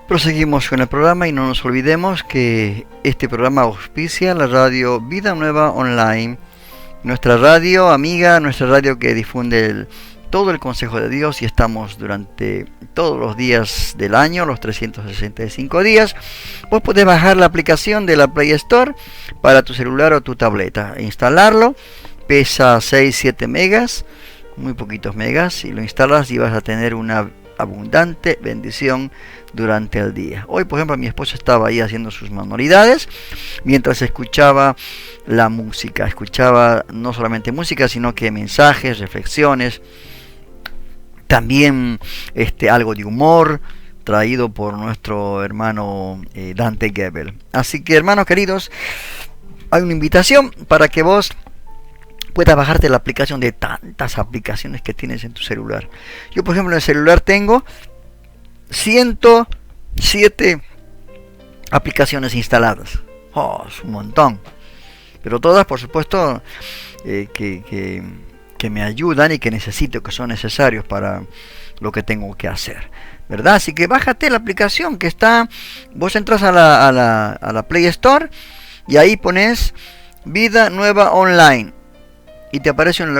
Proseguimos con el programa y no nos olvidemos que este programa auspicia la radio Vida Nueva Online, nuestra radio amiga, nuestra radio que difunde todo el consejo de Dios, y estamos durante todos los días del año, los 365 días. Vos podés bajar la aplicación de la Play Store para tu celular o tu tableta, instalarlo, pesa 6-7 megas, muy poquitos megas, y lo instalas y vas a tener una abundante bendición durante el día. Hoy, por ejemplo, mi esposa estaba ahí haciendo sus manualidades mientras escuchaba la música. Escuchaba no solamente música, sino que mensajes, reflexiones, también algo de humor traído por nuestro hermano Dante Gebel. Así que, hermanos queridos, hay una invitación para que vos puedas bajarte la aplicación de tantas aplicaciones que tienes en tu celular. Yo, por ejemplo, en el celular tengo 107 aplicaciones instaladas. Es un montón. Pero todas, por supuesto, que me ayudan y que necesito, que son necesarios para lo que tengo que hacer, ¿verdad? Así que bájate la aplicación que está. Vos entras a la Play Store y ahí pones Vida Nueva Online. Y te aparece un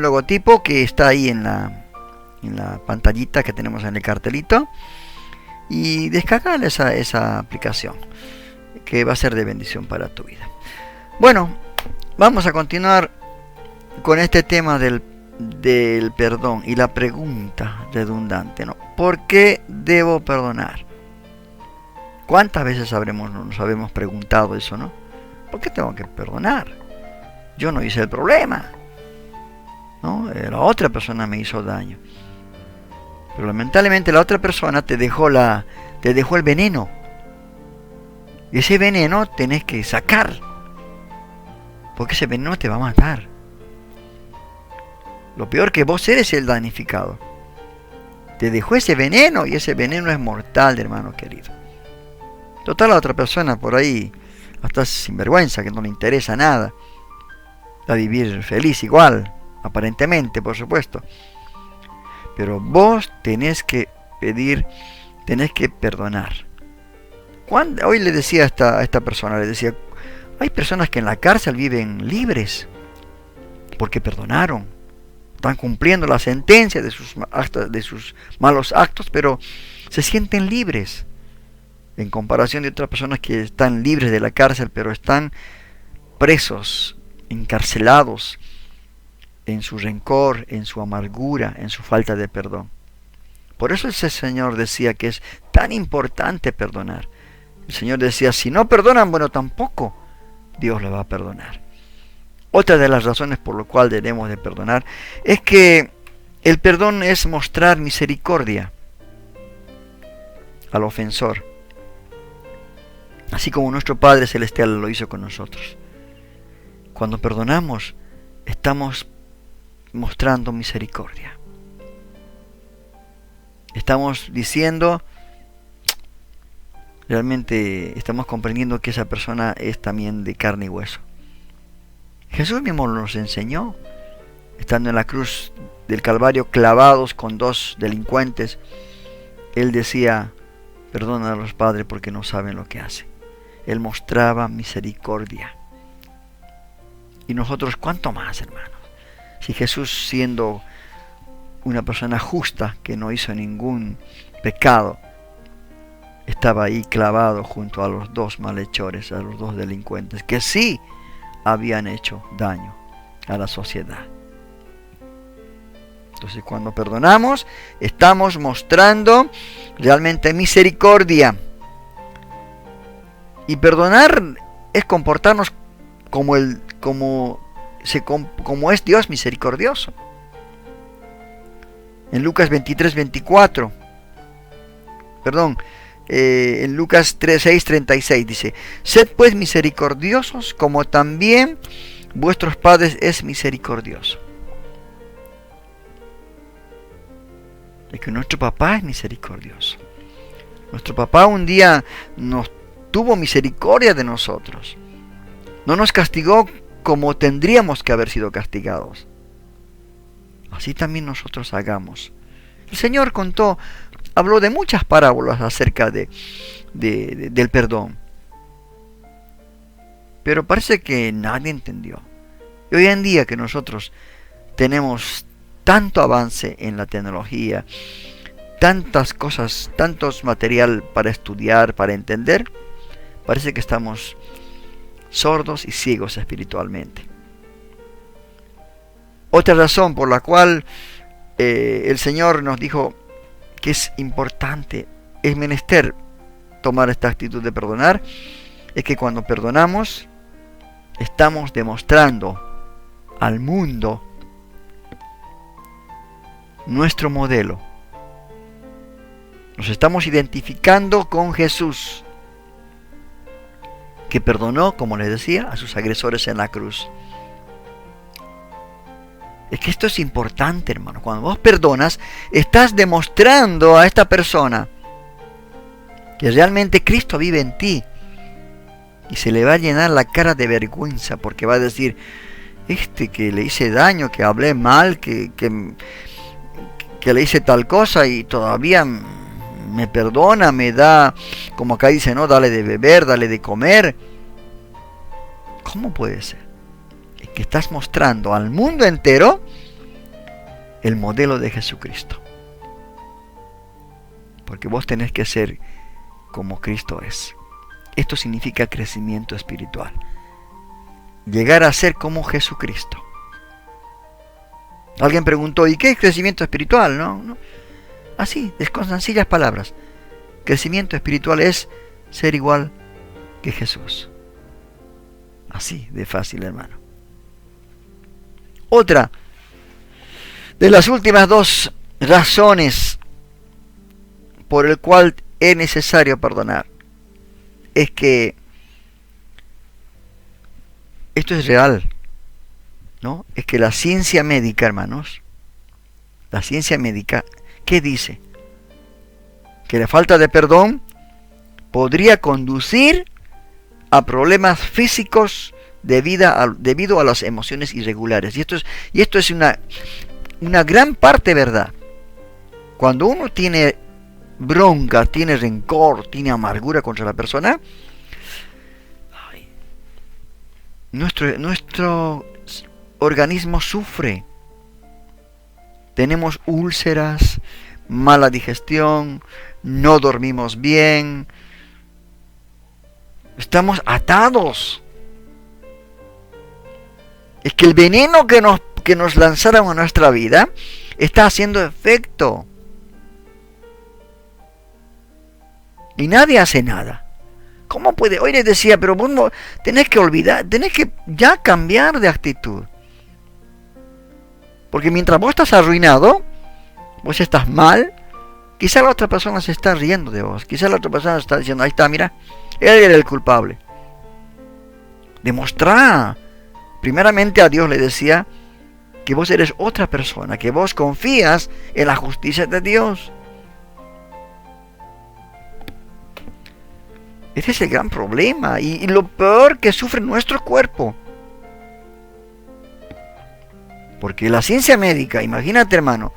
logotipo que está ahí en la pantallita que tenemos en el cartelito. Y descargar esa aplicación, que va a ser de bendición para tu vida. Bueno, vamos a continuar con este tema del perdón y la pregunta redundante, ¿no? ¿Por qué debo perdonar? ¿Cuántas veces nos habremos preguntado eso, no? ¿Por qué tengo que perdonar? Yo no hice el problema, ¿no? La otra persona me hizo daño. Pero lamentablemente la otra persona te dejó el veneno. Y ese veneno tenés que sacar, porque ese veneno te va a matar. Lo peor, que vos eres el damnificado. Te dejó ese veneno, y ese veneno es mortal, hermano querido. Total, la otra persona por ahí hasta sinvergüenza, que no le interesa nada, a vivir feliz igual, aparentemente, por supuesto. Pero vos tenés que pedir, tenés que perdonar. Hoy le decía a esta persona, le decía, hay personas que en la cárcel viven libres porque perdonaron, están cumpliendo la sentencia de sus malos actos, pero se sienten libres en comparación de otras personas que están libres de la cárcel, pero están presos, encarcelados en su rencor, en su amargura, en su falta de perdón. Por eso ese Señor decía que es tan importante perdonar. El Señor decía, si no perdonan, bueno, tampoco Dios le va a perdonar. Otra de las razones por lo cual debemos de perdonar es que el perdón es mostrar misericordia al ofensor, así como nuestro Padre Celestial lo hizo con nosotros. Cuando perdonamos, estamos mostrando misericordia. Estamos diciendo, realmente estamos comprendiendo que esa persona es también de carne y hueso. Jesús mismo nos enseñó, estando en la cruz del Calvario, clavados con 2 delincuentes, Él decía, perdónalos, Padre, porque no saben lo que hacen. Él mostraba misericordia. Y nosotros, ¿cuánto más, hermanos? Si Jesús, siendo una persona justa, que no hizo ningún pecado, estaba ahí clavado junto a los 2 malhechores, a los 2 delincuentes, que sí habían hecho daño a la sociedad. Entonces, cuando perdonamos, estamos mostrando realmente misericordia. Y perdonar es comportarnos como es Dios misericordioso. En Lucas 23:24, en Lucas 6:36 dice, sed pues misericordiosos como también vuestros padres es misericordioso. Es que nuestro papá es misericordioso. Nuestro papá un día nos tuvo misericordia de nosotros. No nos castigó como tendríamos que haber sido castigados. Así también nosotros hagamos. El Señor habló de muchas parábolas acerca del perdón. Pero parece que nadie entendió. Y hoy en día que nosotros tenemos tanto avance en la tecnología, tantas cosas, tantos material para estudiar, para entender, parece que estamos sordos y ciegos espiritualmente. Otra razón por la cual el Señor nos dijo que es importante, es menester tomar esta actitud de perdonar, es que cuando perdonamos estamos demostrando al mundo nuestro modelo. Nos estamos identificando con Jesús, que perdonó, como les decía, a sus agresores en la cruz. Es que esto es importante, hermano. Cuando vos perdonas, estás demostrando a esta persona que realmente Cristo vive en ti. Y se le va a llenar la cara de vergüenza, porque va a decir, que le hice daño, que hablé mal, que le hice tal cosa y todavía me perdona, me da, como acá dice, no, dale de beber, dale de comer. ¿Cómo puede ser? Es que estás mostrando al mundo entero el modelo de Jesucristo. Porque vos tenés que ser como Cristo es. Esto significa crecimiento espiritual. Llegar a ser como Jesucristo. Alguien preguntó, ¿y qué es crecimiento espiritual? No. Así, es con sencillas palabras. Crecimiento espiritual es ser igual que Jesús. Así de fácil, hermano. Otra de las últimas 2 razones por el cual es necesario perdonar es que esto es real, ¿no? Es que la ciencia médica, hermanos, la ciencia médica, ¿qué dice? Que la falta de perdón podría conducir a problemas físicos debido a las emociones irregulares. Y esto es una gran parte verdad. Cuando uno tiene bronca, tiene rencor, tiene amargura contra la persona, nuestro organismo sufre. Tenemos úlceras, mala digestión, no dormimos bien, estamos atados. Es que el veneno que nos lanzaron a nuestra vida está haciendo efecto. Y nadie hace nada. ¿Cómo puede? Hoy les decía, pero vos no, tenés que olvidar, tenés que ya cambiar de actitud. Porque mientras vos estás arruinado, vos estás mal, quizá la otra persona se está riendo de vos. Quizá la otra persona está diciendo, ahí está, mira, él era el culpable. Demostrá. Primeramente a Dios le decía que vos eres otra persona, que vos confías en la justicia de Dios. Ese es el gran problema y lo peor que sufre nuestro cuerpo. Porque la ciencia médica, imagínate hermano,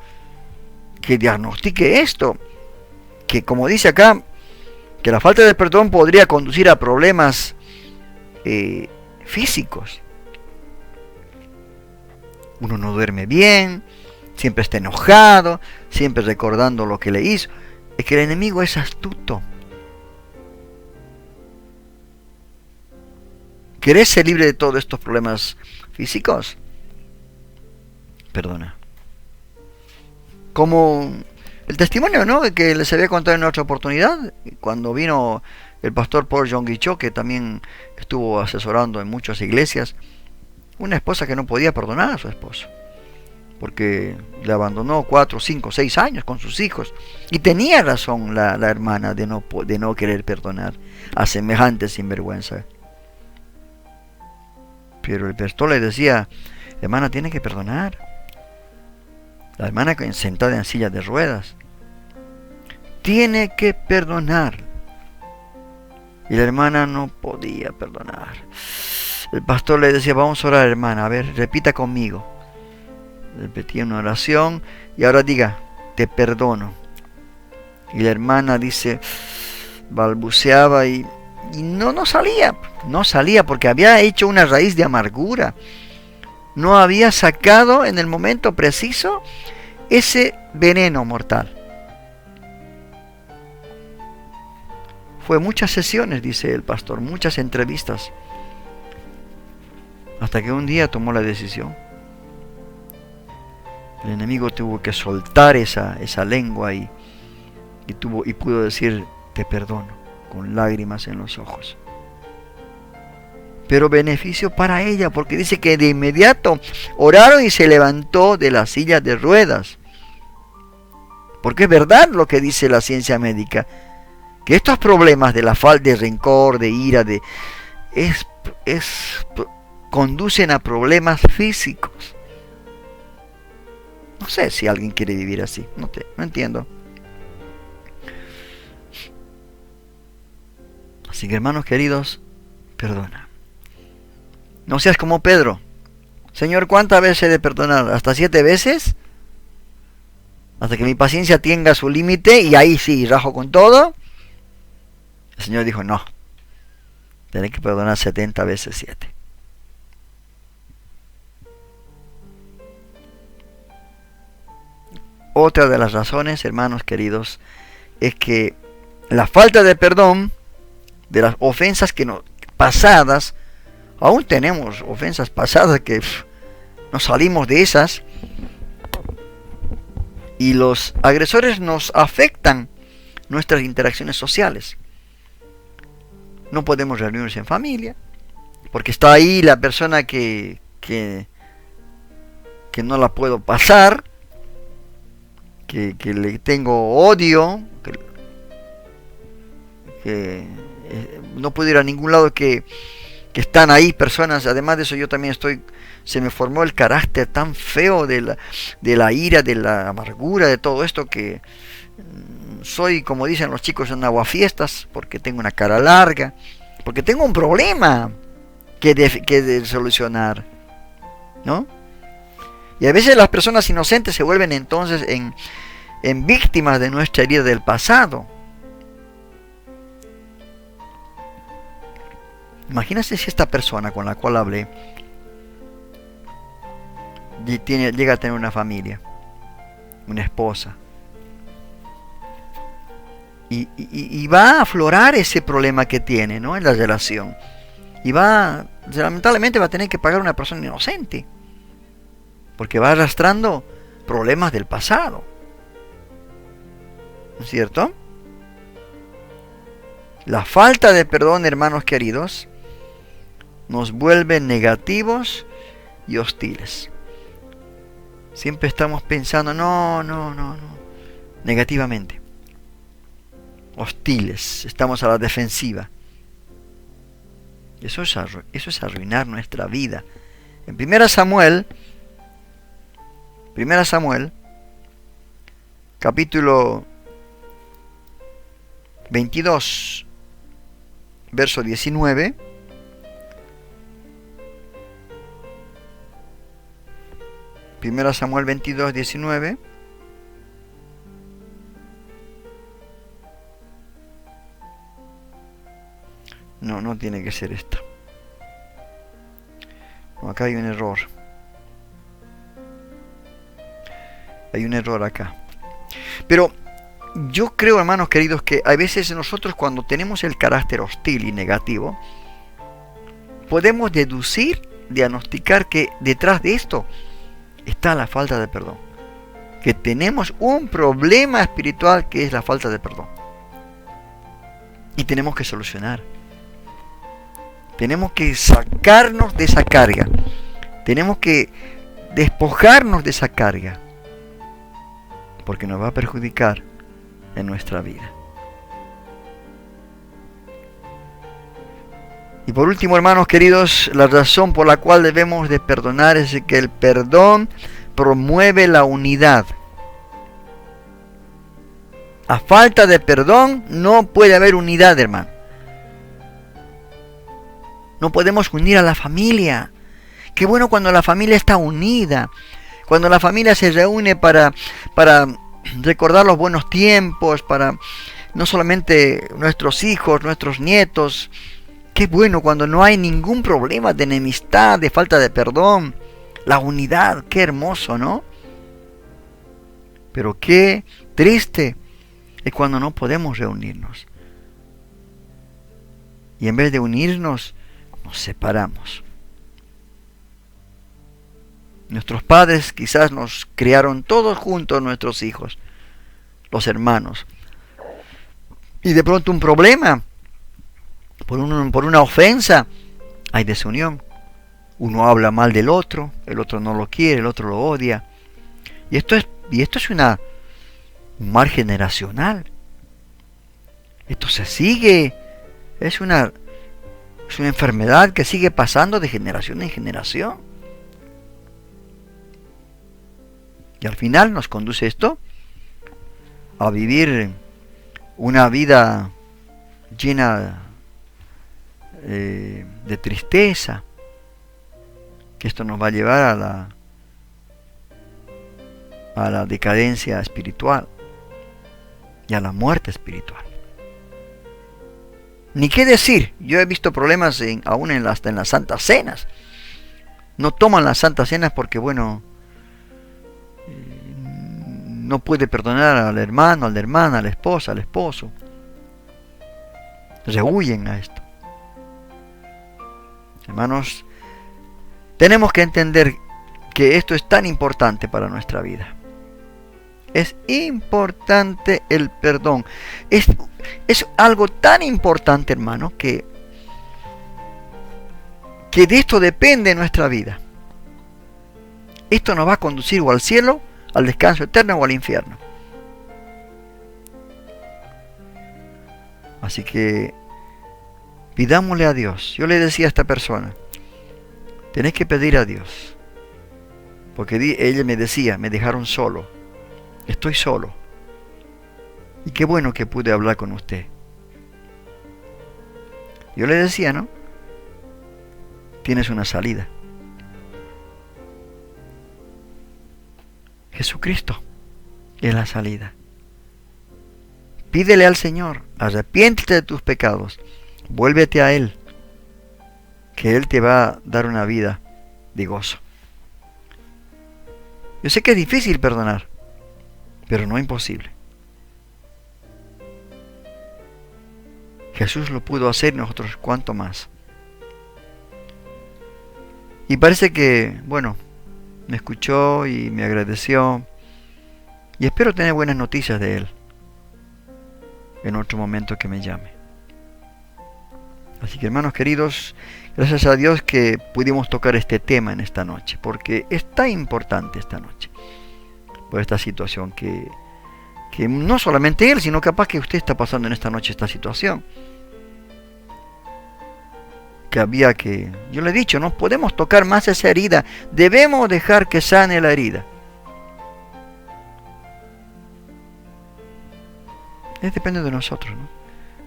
que diagnostique esto, que como dice acá, que la falta de perdón podría conducir a problemas físicos. Uno no duerme bien, siempre está enojado, siempre recordando lo que le hizo. Es que el enemigo es astuto. ¿Querés ser libre de todos estos problemas físicos? Perdona. Como el testimonio, ¿no?, que les había contado en otra oportunidad, cuando vino el pastor Paul Yonggi Cho, que también estuvo asesorando en muchas iglesias, una esposa que no podía perdonar a su esposo, porque le abandonó 4, 5, 6 años con sus hijos, y tenía razón la hermana de no querer perdonar a semejante sinvergüenza. Pero el pastor le decía, hermana, tiene que perdonar. La hermana sentada en silla de ruedas, tiene que perdonar. Y la hermana no podía perdonar. El pastor le decía, vamos a orar, hermana, a ver, repita conmigo. Repetía una oración y ahora diga, te perdono. Y la hermana dice, balbuceaba y no salía porque había hecho una raíz de amargura. No había sacado en el momento preciso ese veneno mortal. Fue muchas sesiones, dice el pastor, muchas entrevistas, hasta que un día tomó la decisión. El enemigo tuvo que soltar esa lengua y pudo decir, te perdono, con lágrimas en los ojos. Pero beneficio para ella, porque dice que de inmediato oraron y se levantó de la silla de ruedas. Porque es verdad lo que dice la ciencia médica, que estos problemas de la falta de rencor, de ira, conducen a problemas físicos. No sé si alguien quiere vivir así, no entiendo. Así que hermanos queridos, perdona. No seas como Pedro. Señor, ¿cuántas veces he de perdonar? ¿Hasta 7 veces? Hasta que mi paciencia tenga su límite y ahí sí, rajo con todo. El Señor dijo, no. Tenés que perdonar 70 veces 7. Otra de las razones, hermanos queridos, es que la falta de perdón de las ofensas pasadas, aún tenemos ofensas pasadas que no salimos de esas, y los agresores nos afectan nuestras interacciones sociales. No podemos reunirnos en familia, porque está ahí la persona que no la puedo pasar, que le tengo odio, que no puedo ir a ningún lado, que están ahí personas. Además de eso, yo también se me formó el carácter tan feo de la ira, de la amargura, de todo esto, que soy, como dicen los chicos, en aguafiestas, porque tengo una cara larga, porque tengo un problema que de solucionar, ¿no? Y a veces las personas inocentes se vuelven entonces en víctimas de nuestra herida del pasado. Imagínense si esta persona con la cual hablé llega a tener una familia, una esposa, y va a aflorar ese problema que tiene, ¿no?, en la relación, y lamentablemente va a tener que pagar a una persona inocente, porque va arrastrando problemas del pasado, ¿no es cierto? La falta de perdón, hermanos queridos, nos vuelve negativos y hostiles. Siempre estamos pensando, no, negativamente. Hostiles, estamos a la defensiva. Eso es arruinar nuestra vida. En 1 Samuel, capítulo 22, verso 19, Primera Samuel 22, 19. No tiene que ser esta. No, acá hay un error. Hay un error acá. Pero yo creo, hermanos queridos, que a veces nosotros, cuando tenemos el carácter hostil y negativo, podemos diagnosticar que detrás de esto está la falta de perdón. Que tenemos un problema espiritual que es la falta de perdón. Y tenemos que solucionar. Tenemos que sacarnos de esa carga. Tenemos que despojarnos de esa carga. Porque nos va a perjudicar en nuestra vida. Y por último, hermanos queridos, la razón por la cual debemos de perdonar es que el perdón promueve la unidad. A falta de perdón no puede haber unidad, hermano. No podemos unir a la familia. Qué bueno cuando la familia está unida. Cuando la familia se reúne para recordar los buenos tiempos, para no solamente nuestros hijos, nuestros nietos. Qué bueno cuando no hay ningún problema de enemistad, de falta de perdón. La unidad, qué hermoso, ¿no? Pero qué triste es cuando no podemos reunirnos. Y en vez de unirnos, nos separamos. Nuestros padres quizás nos criaron todos juntos, nuestros hijos, los hermanos. Y de pronto un problema, por una ofensa, hay desunión. Uno habla mal del otro, el otro no lo quiere, el otro lo odia. Y esto es un mal generacional. Esto se sigue, es una enfermedad que sigue pasando de generación en generación. Y al final nos conduce esto a vivir una vida llena de tristeza, que esto nos va a llevar a la decadencia espiritual y a la muerte espiritual. Ni qué decir, yo he visto problemas aún hasta en las santas cenas. No toman las santas cenas porque, bueno, no puede perdonar al hermano, a la hermana, a la esposa, al esposo. Rehuyen a esto. Hermanos, tenemos que entender que esto es tan importante para nuestra vida. Es importante el perdón. Es algo tan importante, hermano, que de esto depende nuestra vida. Esto nos va a conducir o al cielo, al descanso eterno o al infierno. Así que pidámosle a Dios. Yo le decía a esta persona, tenés que pedir a Dios. Porque ella me decía, me dejaron solo. Estoy solo. Y qué bueno que pude hablar con usted. Yo le decía, ¿no? Tienes una salida. Jesucristo. es la salida. Pídele al Señor, arrepiéntete de tus pecados, vuélvete a Él, que Él te va a dar una vida de gozo. Yo sé que es difícil perdonar, pero no imposible. Jesús lo pudo hacer y nosotros cuánto más. Y parece que, bueno, me escuchó y me agradeció. Y espero tener buenas noticias de Él en otro momento que me llame. Así que, hermanos queridos, gracias a Dios que pudimos tocar este tema en esta noche, porque es tan importante esta noche, por esta situación que no solamente él, sino capaz que usted está pasando en esta noche esta situación. Que yo le he dicho, no podemos tocar más esa herida, debemos dejar que sane la herida. Depende de nosotros, ¿no?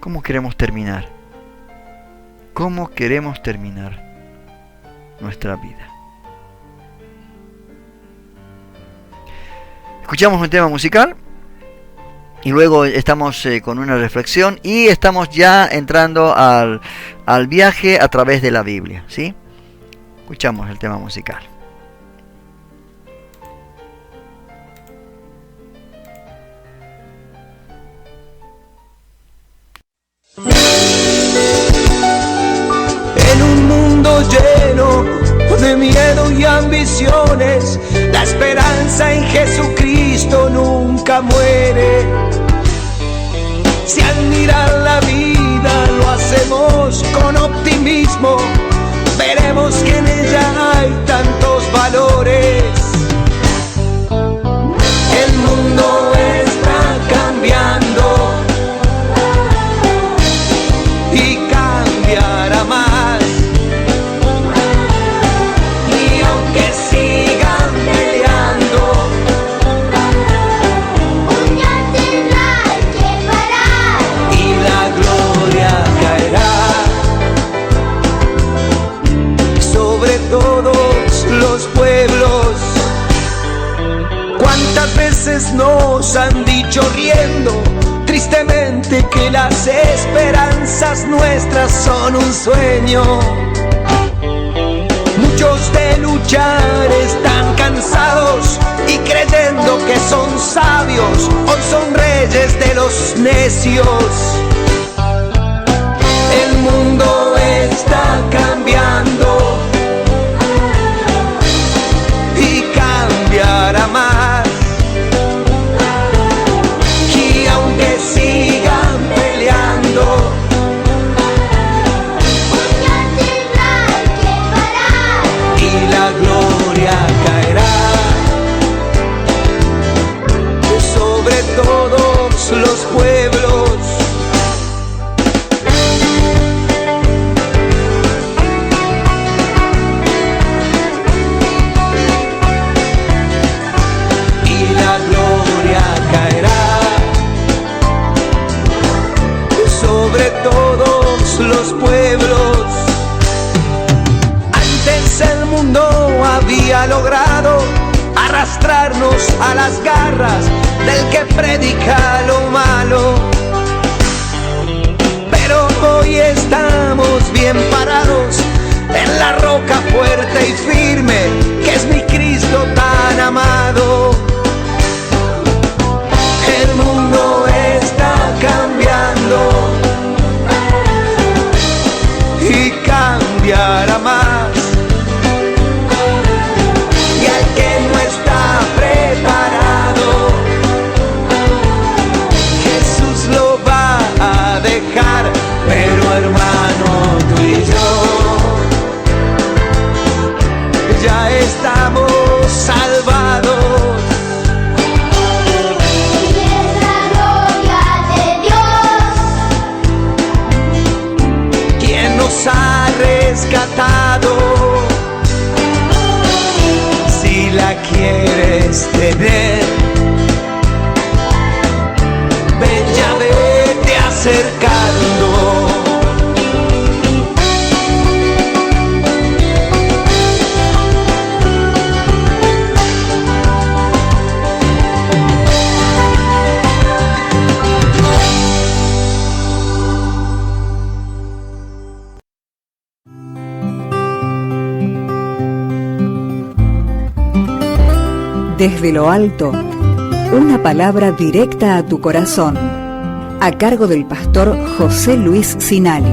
¿Cómo queremos terminar? ¿Cómo queremos terminar nuestra vida? Escuchamos un tema musical y luego estamos con una reflexión y estamos ya entrando al viaje a través de la Biblia, ¿sí? Escuchamos el tema musical. En un mundo lleno de miedo y ambiciones, la esperanza en Jesucristo nunca muere. Si al mirar la vida lo hacemos con optimismo, veremos que en ella hay tantos valores. El mundo está cambiando y cambiará más. Y aunque sigan peleando, un día tendrán que parar y la gloria caerá sobre todos los pueblos. ¿Cuántas veces nos han dicho riendo tristemente que las esperanzas nuestras son un sueño? Muchos de luchar están cansados y creyendo que son sabios, hoy son reyes de los necios. El mundo está cambiando y cambiará más. Y aunque sigan peleando, un día tendrán que parar y la gloria caerá sobre todos los pueblos. Y la gloria caerá sobre todos los pueblos. Antes el mundo había logrado arrastrarnos a las garras del que predica lo malo, pero hoy estamos bien parados en la roca fuerte y firme que es mi Cristo tan amado. El mundo está cambiando y cambiará más. Y al que no está preparado, Jesús lo va a dejar. Pero hermano, tú y yo ya estamos salvados. Ha rescatado. Si la quieres tener, ven ya, vete acercando. Desde lo alto, una palabra directa a tu corazón, a cargo del pastor José Luis Sinali.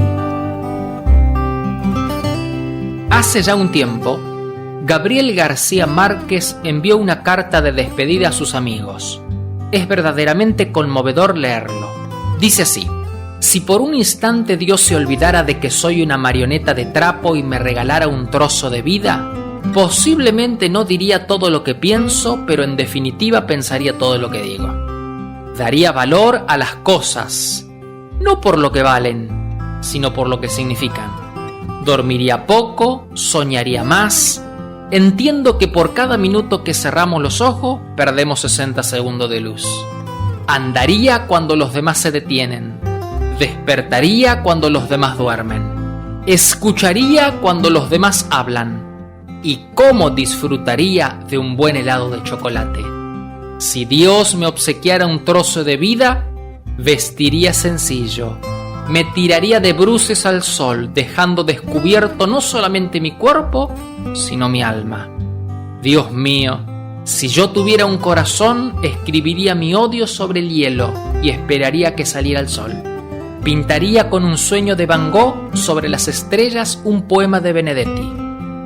Hace ya un tiempo, Gabriel García Márquez envió una carta de despedida a sus amigos. Es verdaderamente conmovedor leerlo. Dice así: si por un instante Dios se olvidara de que soy una marioneta de trapo y me regalara un trozo de vida, posiblemente no diría todo lo que pienso, pero en definitiva pensaría todo lo que digo. Daría valor a las cosas, no por lo que valen, sino por lo que significan. Dormiría poco, soñaría más. Entiendo que por cada minuto que cerramos los ojos, perdemos 60 segundos de luz. Andaría cuando los demás se detienen. Despertaría cuando los demás duermen. Escucharía cuando los demás hablan. Y cómo disfrutaría de un buen helado de chocolate. Si Dios me obsequiara un trozo de vida, vestiría sencillo. Me tiraría de bruces al sol, dejando descubierto no solamente mi cuerpo, sino mi alma. Dios mío, si yo tuviera un corazón, escribiría mi odio sobre el hielo y esperaría que saliera el sol. Pintaría con un sueño de Van Gogh sobre las estrellas un poema de Benedetti,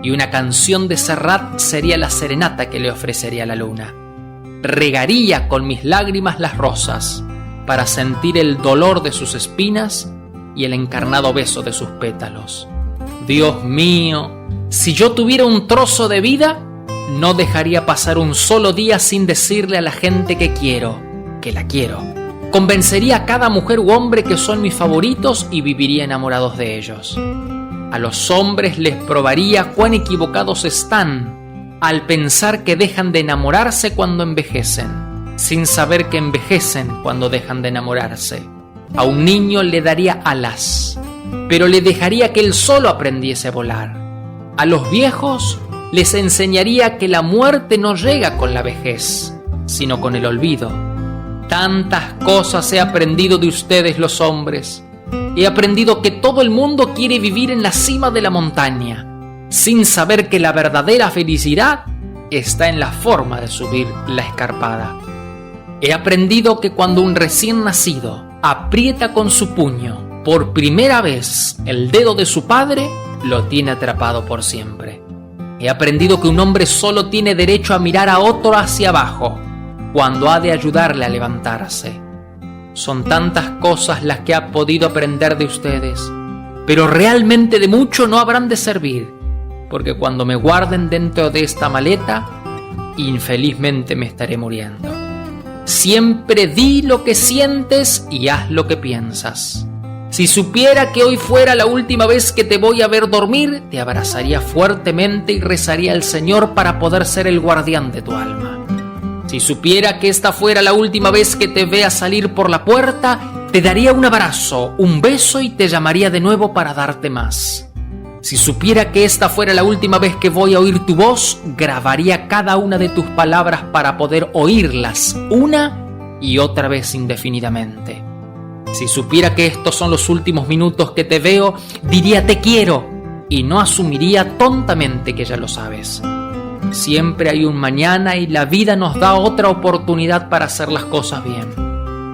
y una canción de Serrat sería la serenata que le ofrecería la luna. Regaría con mis lágrimas las rosas para sentir el dolor de sus espinas y el encarnado beso de sus pétalos. Dios mío, si yo tuviera un trozo de vida, no dejaría pasar un solo día sin decirle a la gente que quiero, que la quiero. Convencería a cada mujer u hombre que son mis favoritos y viviría enamorados de ellos. A los hombres les probaría cuán equivocados están al pensar que dejan de enamorarse cuando envejecen, sin saber que envejecen cuando dejan de enamorarse. A un niño le daría alas, pero le dejaría que él solo aprendiese a volar. A los viejos les enseñaría que la muerte no llega con la vejez, sino con el olvido. Tantas cosas he aprendido de ustedes los hombres. He aprendido que todo el mundo quiere vivir en la cima de la montaña, sin saber que la verdadera felicidad está en la forma de subir la escarpada. He aprendido que cuando un recién nacido aprieta con su puño por primera vez el dedo de su padre, lo tiene atrapado por siempre. He aprendido que un hombre solo tiene derecho a mirar a otro hacia abajo cuando ha de ayudarle a levantarse. Son tantas cosas las que he podido aprender de ustedes, pero realmente de mucho no habrán de servir, porque cuando me guarden dentro de esta maleta, infelizmente me estaré muriendo. Siempre di lo que sientes y haz lo que piensas. Si supiera que hoy fuera la última vez que te voy a ver dormir, te abrazaría fuertemente y rezaría al Señor para poder ser el guardián de tu alma. Si supiera que esta fuera la última vez que te vea salir por la puerta, te daría un abrazo, un beso y te llamaría de nuevo para darte más. Si supiera que esta fuera la última vez que voy a oír tu voz, grabaría cada una de tus palabras para poder oírlas una y otra vez indefinidamente. Si supiera que estos son los últimos minutos que te veo, diría te quiero y no asumiría tontamente que ya lo sabes. Siempre hay un mañana y la vida nos da otra oportunidad para hacer las cosas bien.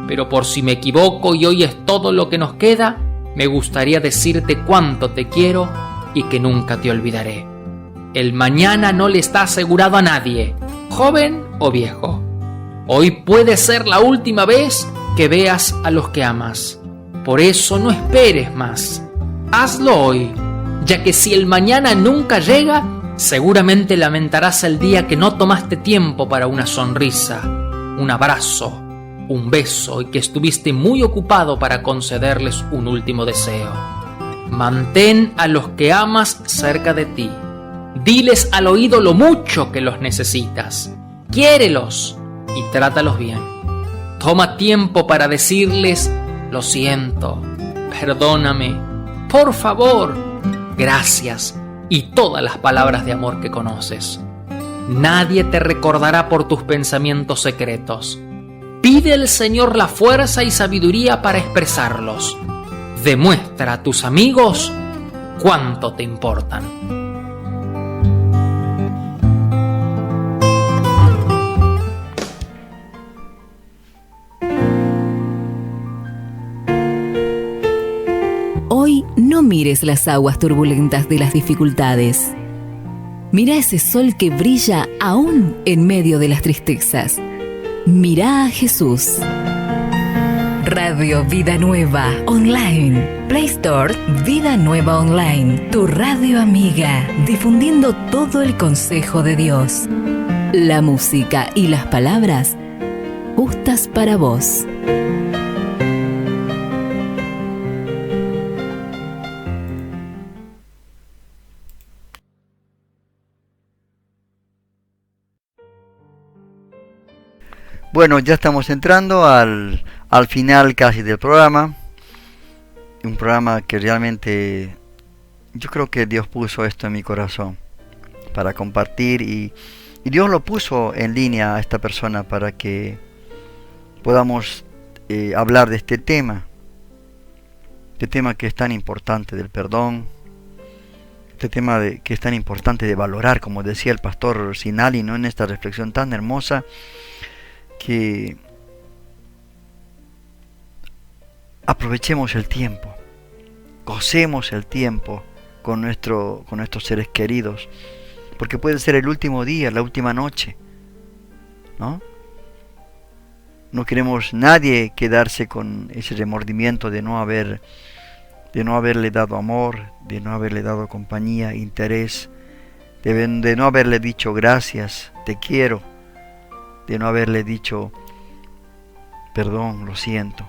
Pero por si me equivoco y hoy es todo lo que nos queda, me gustaría decirte cuánto te quiero y que nunca te olvidaré. El mañana no le está asegurado a nadie, joven o viejo. Hoy puede ser la última vez que veas a los que amas. Por eso no esperes más. Hazlo hoy, ya que si el mañana nunca llega, seguramente lamentarás el día que no tomaste tiempo para una sonrisa, un abrazo, un beso y que estuviste muy ocupado para concederles un último deseo. Mantén a los que amas cerca de ti. Diles al oído lo mucho que los necesitas. Quiérelos y trátalos bien. Toma tiempo para decirles lo siento, perdóname, por favor, gracias y todas las palabras de amor que conoces. Nadie te recordará por tus pensamientos secretos. Pide al Señor la fuerza y sabiduría para expresarlos. Demuestra a tus amigos cuánto te importan. mires las aguas turbulentas de las dificultades. Mira ese sol que brilla aún en medio de las tristezas. Mira a Jesús. Radio Vida Nueva Online. Play Store Vida Nueva Online. Tu radio amiga, difundiendo todo el consejo de Dios. La música y las palabras justas para vos. Bueno, ya estamos entrando al final casi del programa. Un programa que realmente yo creo que Dios puso esto en mi corazón para compartir y Dios lo puso en línea a esta persona para que podamos hablar de este tema que es tan importante del perdón, este tema que es tan importante de valorar, como decía el pastor Sinali, ¿no? En esta reflexión tan hermosa, que aprovechemos el tiempo, gocemos el tiempo con nuestros seres queridos, porque puede ser el último día, la última noche, ¿no? No queremos nadie quedarse con ese remordimiento de no haberle dado amor, de no haberle dado compañía, interés, de no haberle dicho gracias, te quiero, de no haberle dicho perdón, lo siento.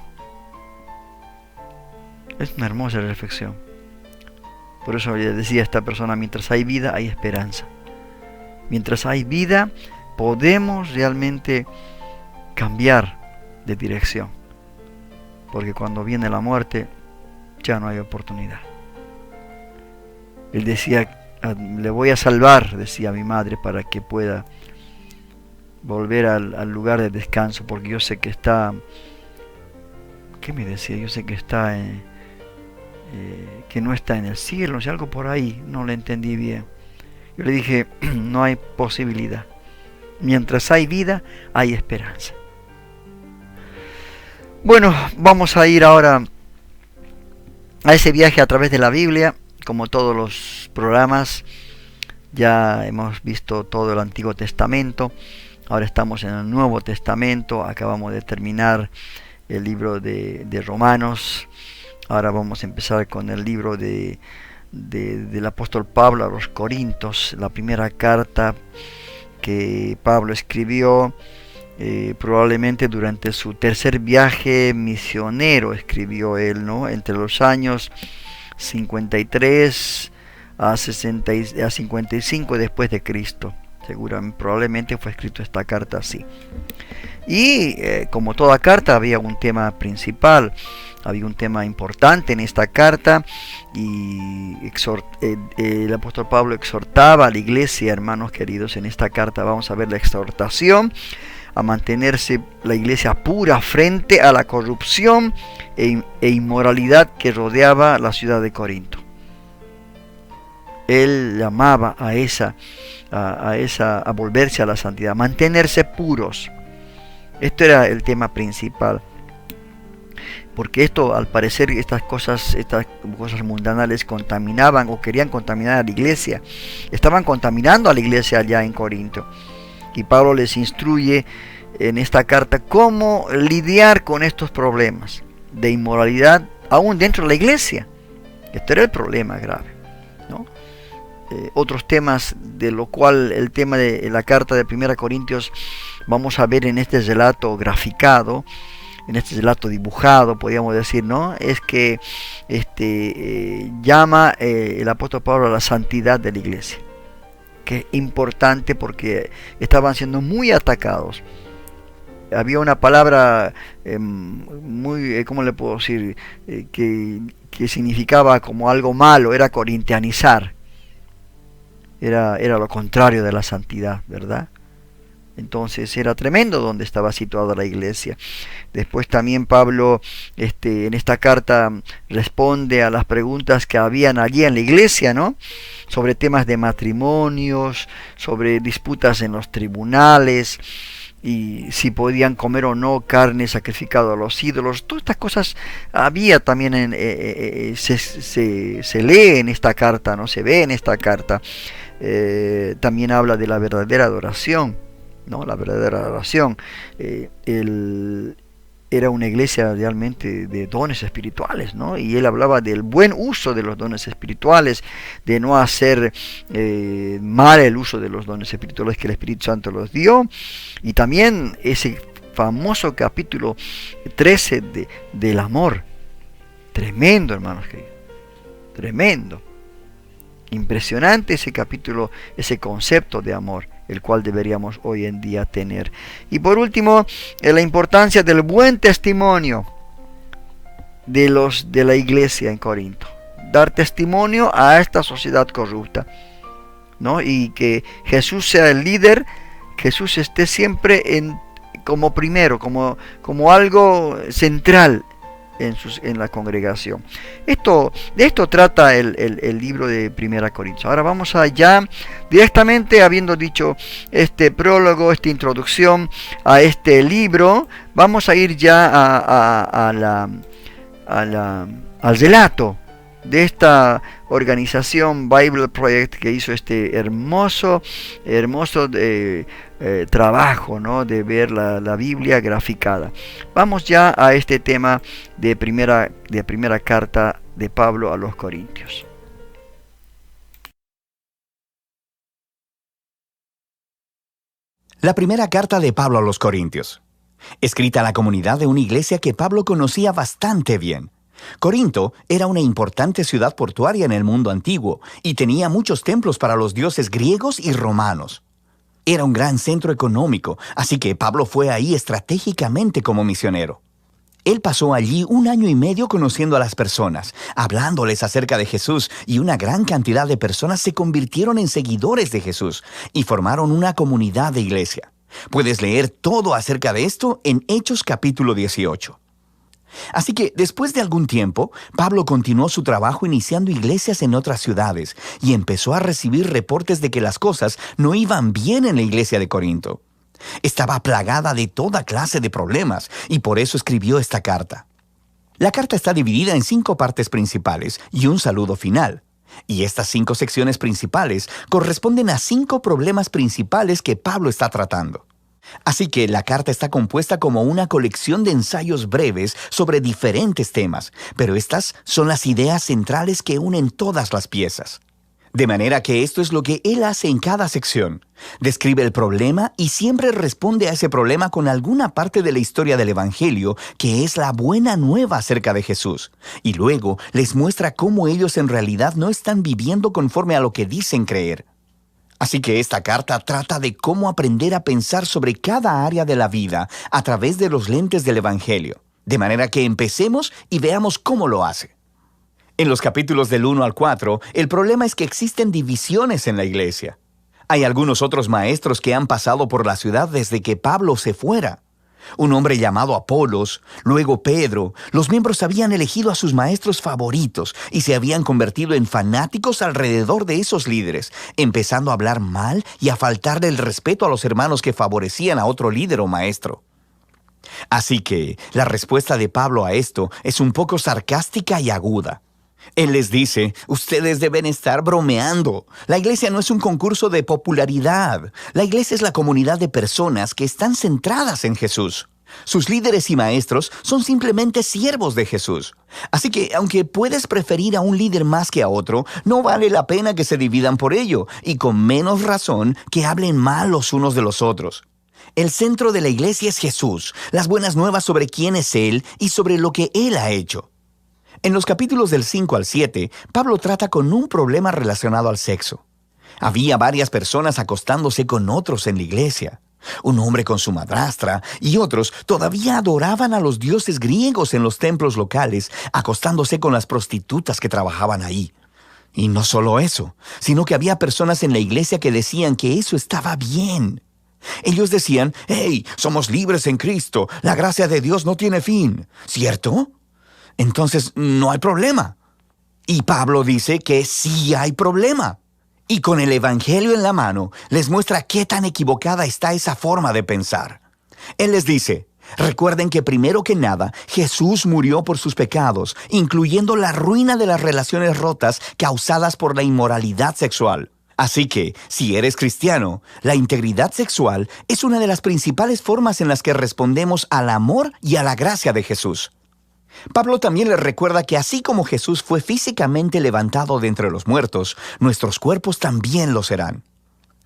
Es una hermosa reflexión. Por eso le decía a esta persona, mientras hay vida, hay esperanza. Mientras hay vida, podemos realmente cambiar de dirección. Porque cuando viene la muerte, ya no hay oportunidad. Él decía, le voy a salvar, decía mi madre, para que pueda volver al lugar de descanso, porque yo sé que está, ¿qué me decía? Yo sé que está que no está en el cielo, no sé, algo por ahí, no le entendí bien. Yo le dije, no hay posibilidad. Mientras hay vida, hay esperanza. Bueno, vamos a ir ahora a ese viaje a través de la Biblia. Como todos los programas, ya hemos visto todo el Antiguo Testamento. Ahora estamos en el Nuevo Testamento. Acabamos de terminar el libro de Romanos. Ahora vamos a empezar con el libro del apóstol Pablo a los Corintios, la primera carta que Pablo escribió probablemente durante su tercer viaje misionero, escribió él, ¿no? Entre los años 53 a 55 después de Cristo. Seguramente, probablemente fue escrito esta carta así. Y como toda carta había un tema principal, había un tema importante en esta carta, y el apóstol Pablo exhortaba a la iglesia, hermanos queridos. En esta carta vamos a ver la exhortación a mantenerse la iglesia pura frente a la corrupción e inmoralidad que rodeaba la ciudad de Corinto. Él llamaba a volverse a la santidad, mantenerse puros. Esto era el tema principal, porque esto, al parecer, estas cosas mundanales contaminaban o querían contaminar a la iglesia. Estaban contaminando a la iglesia allá en Corinto, y Pablo les instruye en esta carta cómo lidiar con estos problemas de inmoralidad aún dentro de la iglesia. Este era el problema grave, ¿no? Otros temas, de lo cual el tema de la carta de 1 Corintios vamos a ver en este relato graficado, en este relato dibujado, podríamos decir, ¿no? Es que llama el apóstol Pablo a la santidad de la iglesia, que es importante porque estaban siendo muy atacados. Había una palabra muy, ¿cómo le puedo decir? Que significaba como algo malo, era corintianizar. Era lo contrario de la santidad, ¿verdad? Entonces era tremendo donde estaba situada la iglesia. Después también Pablo en esta carta responde a las preguntas que habían allí en la iglesia, ¿no? Sobre temas de matrimonios, sobre disputas en los tribunales, y si podían comer o no carne sacrificada a los ídolos. Todas estas cosas había también, se lee en esta carta, ¿no? Se ve en esta carta. También habla de la verdadera adoración, ¿no? La verdadera adoración. Era una iglesia realmente de dones espirituales, ¿no? Y él hablaba del buen uso de los dones espirituales, de no hacer mal el uso de los dones espirituales que el Espíritu Santo los dio. Y también ese famoso capítulo 13 del amor. Tremendo, hermanos queridos. Tremendo. Impresionante ese capítulo, ese concepto de amor, el cual deberíamos hoy en día tener. Y por último, la importancia del buen testimonio de la iglesia en Corinto. Dar testimonio a esta sociedad corrupta, ¿no? Y que Jesús sea el líder, Jesús esté siempre como primero, como algo central en la congregación. De esto trata el libro de 1 Corintios. Ahora vamos allá directamente, habiendo dicho este prólogo, esta introducción a este libro, vamos a ir ya al relato de esta organización Bible Project, que hizo este hermoso trabajo, ¿no? De ver la Biblia graficada. Vamos ya a este tema de primera carta de Pablo a los Corintios. La primera carta de Pablo a los Corintios, escrita a la comunidad de una iglesia que Pablo conocía bastante bien. Corinto era una importante ciudad portuaria en el mundo antiguo y tenía muchos templos para los dioses griegos y romanos. Era un gran centro económico, así que Pablo fue ahí estratégicamente como misionero. Él pasó allí 1 año y medio conociendo a las personas, hablándoles acerca de Jesús, y una gran cantidad de personas se convirtieron en seguidores de Jesús y formaron una comunidad de iglesia. Puedes leer todo acerca de esto en Hechos capítulo 18. Así que, después de algún tiempo, Pablo continuó su trabajo iniciando iglesias en otras ciudades y empezó a recibir reportes de que las cosas no iban bien en la iglesia de Corinto. Estaba plagada de toda clase de problemas y por eso escribió esta carta. La carta está dividida en 5 partes principales y un saludo final. Y estas 5 secciones principales corresponden a 5 problemas principales que Pablo está tratando. Así que la carta está compuesta como una colección de ensayos breves sobre diferentes temas, pero estas son las ideas centrales que unen todas las piezas. De manera que esto es lo que él hace en cada sección. Describe el problema y siempre responde a ese problema con alguna parte de la historia del Evangelio, que es la buena nueva acerca de Jesús. Y luego les muestra cómo ellos en realidad no están viviendo conforme a lo que dicen creer. Así que esta carta trata de cómo aprender a pensar sobre cada área de la vida a través de los lentes del Evangelio. De manera que empecemos y veamos cómo lo hace. En los capítulos del 1 al 4, el problema es que existen divisiones en la iglesia. Hay algunos otros maestros que han pasado por la ciudad desde que Pablo se fuera. Un hombre llamado Apolos, luego Pedro, los miembros habían elegido a sus maestros favoritos y se habían convertido en fanáticos alrededor de esos líderes, empezando a hablar mal y a faltarle el respeto a los hermanos que favorecían a otro líder o maestro. Así que la respuesta de Pablo a esto es un poco sarcástica y aguda. Él les dice, ustedes deben estar bromeando. La iglesia no es un concurso de popularidad. La iglesia es la comunidad de personas que están centradas en Jesús. Sus líderes y maestros son simplemente siervos de Jesús. Así que, aunque puedes preferir a un líder más que a otro, no vale la pena que se dividan por ello, y con menos razón que hablen mal los unos de los otros. El centro de la iglesia es Jesús, las buenas nuevas sobre quién es Él y sobre lo que Él ha hecho. En los capítulos del 5 al 7, Pablo trata con un problema relacionado al sexo. Había varias personas acostándose con otros en la iglesia. Un hombre con su madrastra y otros todavía adoraban a los dioses griegos en los templos locales, acostándose con las prostitutas que trabajaban ahí. Y no solo eso, sino que había personas en la iglesia que decían que eso estaba bien. Ellos decían, «Hey, somos libres en Cristo, la gracia de Dios no tiene fin», ¿cierto? Entonces no hay problema. Y Pablo dice que sí hay problema. Y con el Evangelio en la mano, les muestra qué tan equivocada está esa forma de pensar. Él les dice: recuerden que primero que nada, Jesús murió por sus pecados, incluyendo la ruina de las relaciones rotas causadas por la inmoralidad sexual. Así que, si eres cristiano, la integridad sexual es una de las principales formas en las que respondemos al amor y a la gracia de Jesús. Pablo también les recuerda que así como Jesús fue físicamente levantado de entre los muertos, nuestros cuerpos también lo serán.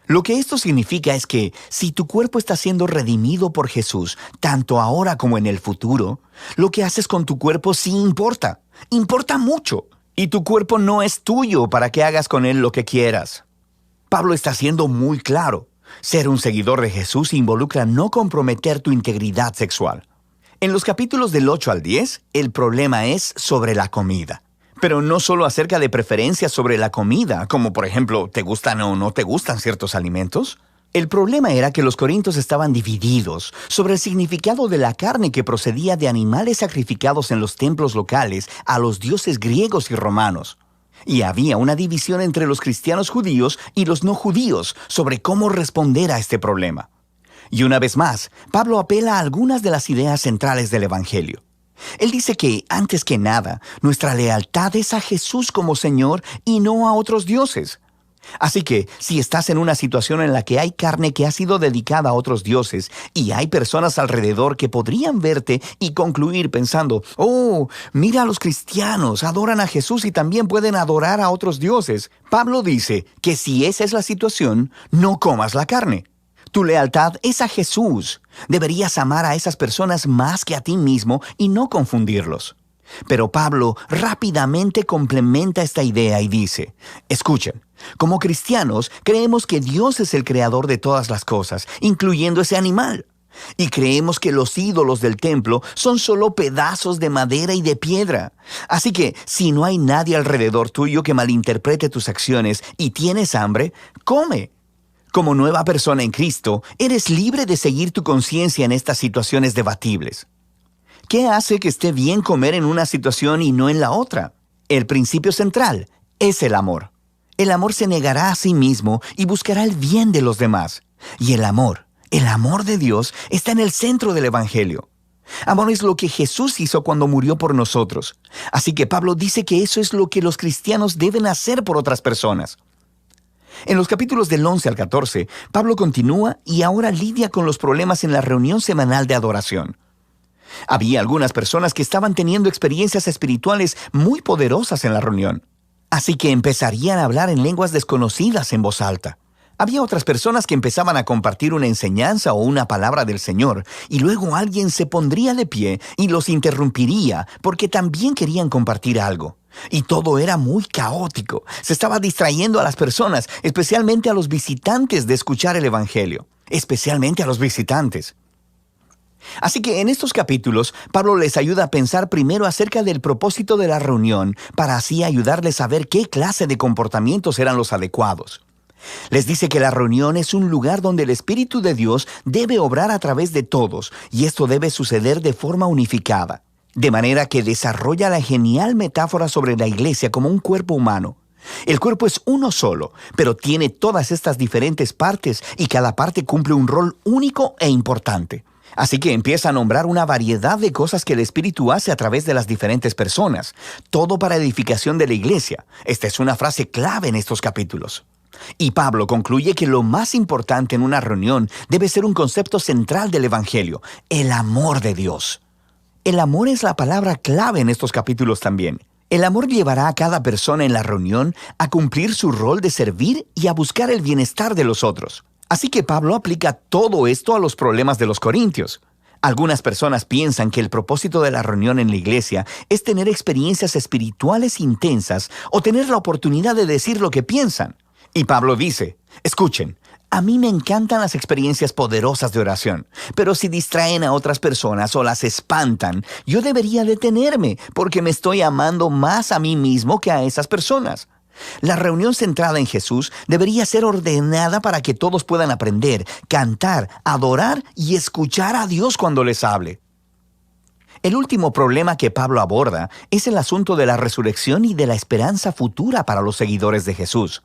Lo que esto significa es que si tu cuerpo está siendo redimido por Jesús, tanto ahora como en el futuro, lo que haces con tu cuerpo sí importa. Importa mucho. Y tu cuerpo no es tuyo para que hagas con él lo que quieras. Pablo está siendo muy claro. Ser un seguidor de Jesús involucra no comprometer tu integridad sexual. En los capítulos del 8 al 10, el problema es sobre la comida. Pero no solo acerca de preferencias sobre la comida, como por ejemplo, ¿te gustan o no te gustan ciertos alimentos? El problema era que los corintios estaban divididos sobre el significado de la carne que procedía de animales sacrificados en los templos locales a los dioses griegos y romanos. Y había una división entre los cristianos judíos y los no judíos sobre cómo responder a este problema. Y una vez más, Pablo apela a algunas de las ideas centrales del Evangelio. Él dice que, antes que nada, nuestra lealtad es a Jesús como Señor y no a otros dioses. Así que, si estás en una situación en la que hay carne que ha sido dedicada a otros dioses y hay personas alrededor que podrían verte y concluir pensando: «Oh, mira a los cristianos, adoran a Jesús y también pueden adorar a otros dioses», Pablo dice que si esa es la situación, no comas la carne. Tu lealtad es a Jesús. Deberías amar a esas personas más que a ti mismo y no confundirlos. Pero Pablo rápidamente complementa esta idea y dice: escuchen, como cristianos creemos que Dios es el creador de todas las cosas, incluyendo ese animal. Y creemos que los ídolos del templo son solo pedazos de madera y de piedra. Así que, si no hay nadie alrededor tuyo que malinterprete tus acciones y tienes hambre, come. Como nueva persona en Cristo, eres libre de seguir tu conciencia en estas situaciones debatibles. ¿Qué hace que esté bien comer en una situación y no en la otra? El principio central es el amor. El amor se negará a sí mismo y buscará el bien de los demás. Y el amor de Dios está en el centro del Evangelio. Amor es lo que Jesús hizo cuando murió por nosotros. Así que Pablo dice que eso es lo que los cristianos deben hacer por otras personas. En los capítulos del 11 al 14, Pablo continúa y ahora lidia con los problemas en la reunión semanal de adoración. Había algunas personas que estaban teniendo experiencias espirituales muy poderosas en la reunión. Así que empezarían a hablar en lenguas desconocidas en voz alta. Había otras personas que empezaban a compartir una enseñanza o una palabra del Señor, y luego alguien se pondría de pie y los interrumpiría porque también querían compartir algo. Y todo era muy caótico. Se estaba distrayendo a las personas, especialmente a los visitantes, de escuchar el Evangelio. Especialmente a los visitantes. Así que en estos capítulos, Pablo les ayuda a pensar primero acerca del propósito de la reunión, para así ayudarles a ver qué clase de comportamientos eran los adecuados. Les dice que la reunión es un lugar donde el Espíritu de Dios debe obrar a través de todos, y esto debe suceder de forma unificada. De manera que desarrolla la genial metáfora sobre la iglesia como un cuerpo humano. El cuerpo es uno solo, pero tiene todas estas diferentes partes y cada parte cumple un rol único e importante. Así que empieza a nombrar una variedad de cosas que el Espíritu hace a través de las diferentes personas. Todo para edificación de la iglesia. Esta es una frase clave en estos capítulos. Y Pablo concluye que lo más importante en una reunión debe ser un concepto central del Evangelio: el amor de Dios. El amor es la palabra clave en estos capítulos también. El amor llevará a cada persona en la reunión a cumplir su rol de servir y a buscar el bienestar de los otros. Así que Pablo aplica todo esto a los problemas de los corintios. Algunas personas piensan que el propósito de la reunión en la iglesia es tener experiencias espirituales intensas o tener la oportunidad de decir lo que piensan. Y Pablo dice: escuchen, a mí me encantan las experiencias poderosas de oración, pero si distraen a otras personas o las espantan, yo debería detenerme porque me estoy amando más a mí mismo que a esas personas. La reunión centrada en Jesús debería ser ordenada para que todos puedan aprender, cantar, adorar y escuchar a Dios cuando les hable. El último problema que Pablo aborda es el asunto de la resurrección y de la esperanza futura para los seguidores de Jesús.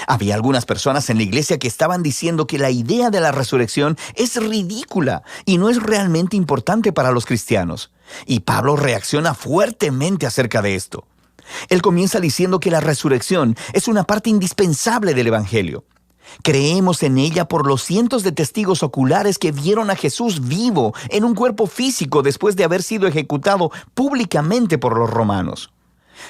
Había algunas personas en la iglesia que estaban diciendo que la idea de la resurrección es ridícula y no es realmente importante para los cristianos. Y Pablo reacciona fuertemente acerca de esto. Él comienza diciendo que la resurrección es una parte indispensable del Evangelio. Creemos en ella por los cientos de testigos oculares que vieron a Jesús vivo en un cuerpo físico después de haber sido ejecutado públicamente por los romanos.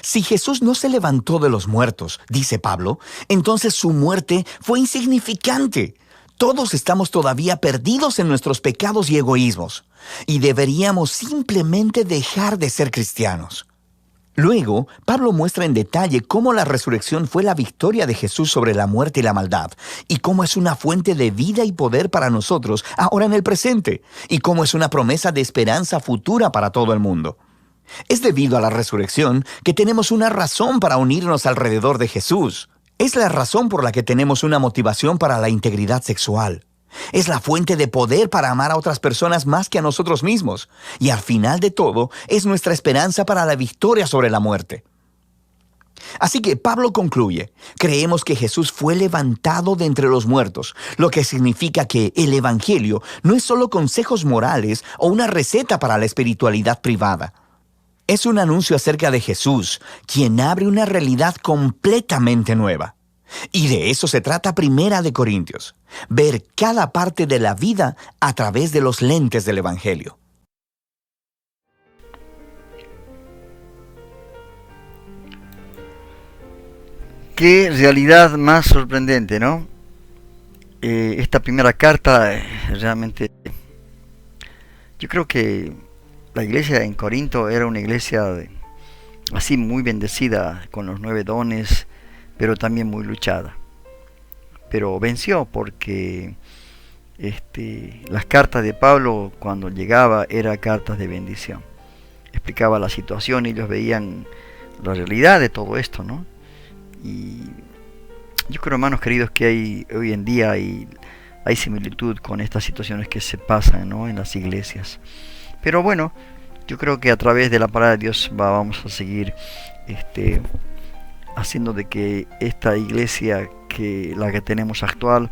Si Jesús no se levantó de los muertos, dice Pablo, entonces su muerte fue insignificante. Todos estamos todavía perdidos en nuestros pecados y egoísmos, y deberíamos simplemente dejar de ser cristianos. Luego, Pablo muestra en detalle cómo la resurrección fue la victoria de Jesús sobre la muerte y la maldad, y cómo es una fuente de vida y poder para nosotros ahora en el presente, y cómo es una promesa de esperanza futura para todo el mundo. Es debido a la resurrección que tenemos una razón para unirnos alrededor de Jesús. Es la razón por la que tenemos una motivación para la integridad sexual. Es la fuente de poder para amar a otras personas más que a nosotros mismos. Y al final de todo, es nuestra esperanza para la victoria sobre la muerte. Así que Pablo concluye, creemos que Jesús fue levantado de entre los muertos, lo que significa que el Evangelio no es solo consejos morales o una receta para la espiritualidad privada. Es un anuncio acerca de Jesús, quien abre una realidad completamente nueva. Y de eso se trata Primera de Corintios, ver cada parte de la vida a través de los lentes del Evangelio. Qué realidad más sorprendente, ¿no? Esta primera carta realmente... Yo creo que la iglesia en Corinto era una iglesia así muy bendecida, con los 9 dones, pero también muy luchada. Pero venció porque las cartas de Pablo cuando llegaba eran cartas de bendición. Explicaba la situación y ellos veían la realidad de todo esto, ¿no? Y yo creo, hermanos queridos, que hoy en día hay similitud con estas situaciones que se pasan, ¿no?, en las iglesias. Pero bueno, yo creo que a través de la palabra de Dios vamos a seguir haciendo de que esta iglesia, la que tenemos actual,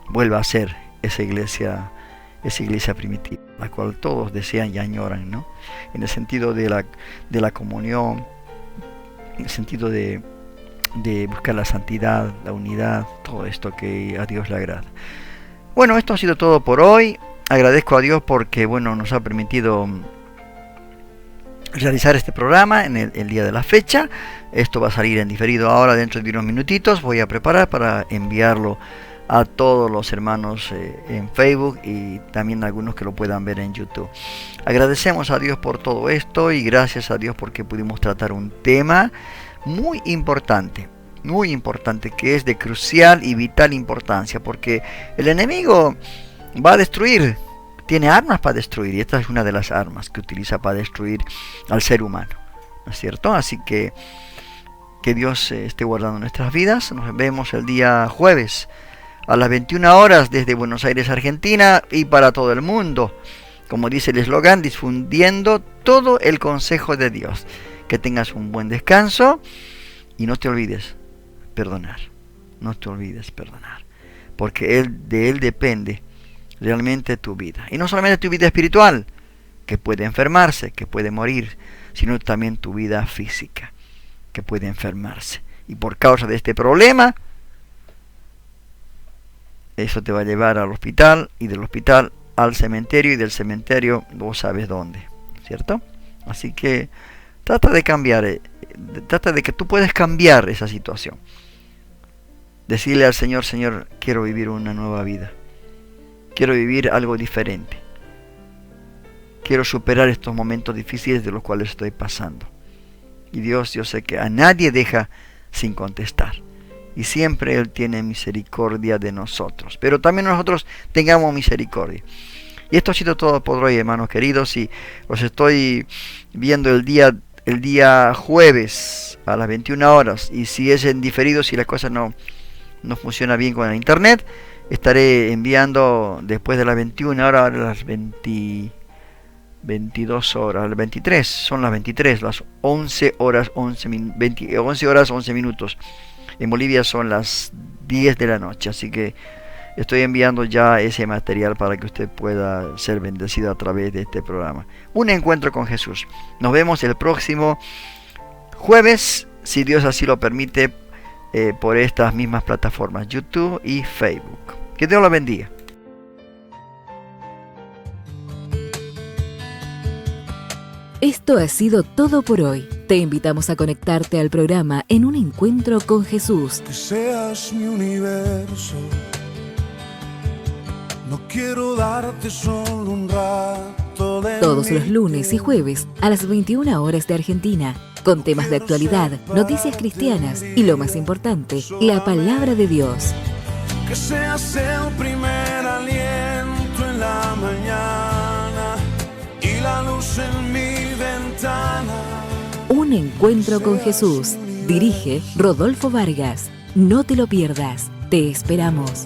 vuelva a ser esa iglesia primitiva, la cual todos desean y añoran, ¿no? En el sentido de la comunión, en el sentido de buscar la santidad, la unidad, todo esto que a Dios le agrada. Bueno, esto ha sido todo por hoy. Agradezco a Dios porque, bueno, nos ha permitido realizar este programa en el día de la fecha. Esto va a salir en diferido ahora dentro de unos minutitos. Voy a preparar para enviarlo a todos los hermanos en Facebook y también algunos que lo puedan ver en YouTube. Agradecemos a Dios por todo esto y gracias a Dios porque pudimos tratar un tema muy importante, que es de crucial y vital importancia, porque el enemigo va a destruir, tiene armas para destruir, y esta es una de las armas que utiliza para destruir al ser humano, ¿no es cierto? Así que Dios esté guardando nuestras vidas. Nos vemos el día jueves a las 21 horas desde Buenos Aires, Argentina, y para todo el mundo, como dice el eslogan, difundiendo todo el consejo de Dios. Que tengas un buen descanso y no te olvides perdonar, porque de Él depende realmente tu vida, y no solamente tu vida espiritual, que puede enfermarse, que puede morir, sino también tu vida física, que puede enfermarse, y por causa de este problema, eso te va a llevar al hospital, y del hospital al cementerio, y del cementerio vos sabes dónde, ¿cierto? Así que trata de cambiar, trata de que tú puedas cambiar esa situación. Decirle al Señor, Señor, quiero vivir una nueva vida. Quiero vivir algo diferente. Quiero superar estos momentos difíciles de los cuales estoy pasando. Y Dios, yo sé que a nadie deja sin contestar. Y siempre Él tiene misericordia de nosotros. Pero también nosotros tengamos misericordia. Y esto ha sido todo por hoy, hermanos queridos. Y os estoy viendo el día jueves a las 21 horas. Y si es en diferido, si las cosas no funciona bien con el internet, estaré enviando después de las 21 horas, a las 22 horas, las 23, son las 23, las 11 horas 11 minutos. En Bolivia son las 10 de la noche. Así que estoy enviando ya ese material para que usted pueda ser bendecido a través de este programa. Un encuentro con Jesús. Nos vemos el próximo jueves, si Dios así lo permite, por estas mismas plataformas, YouTube y Facebook. Que Dios lo bendiga. Esto ha sido todo por hoy. Te invitamos a conectarte al programa En un Encuentro con Jesús. Que seas mi universo. No quiero darte solo un rato de Todos los mi lunes y jueves a las 21 horas de Argentina, con temas de actualidad, noticias cristianas y lo más importante, la palabra de Dios. Que seas el primer aliento en la mañana y la luz en mi ventana. Un Encuentro con Jesús. Dirige Rodolfo Vargas. No te lo pierdas. Te esperamos.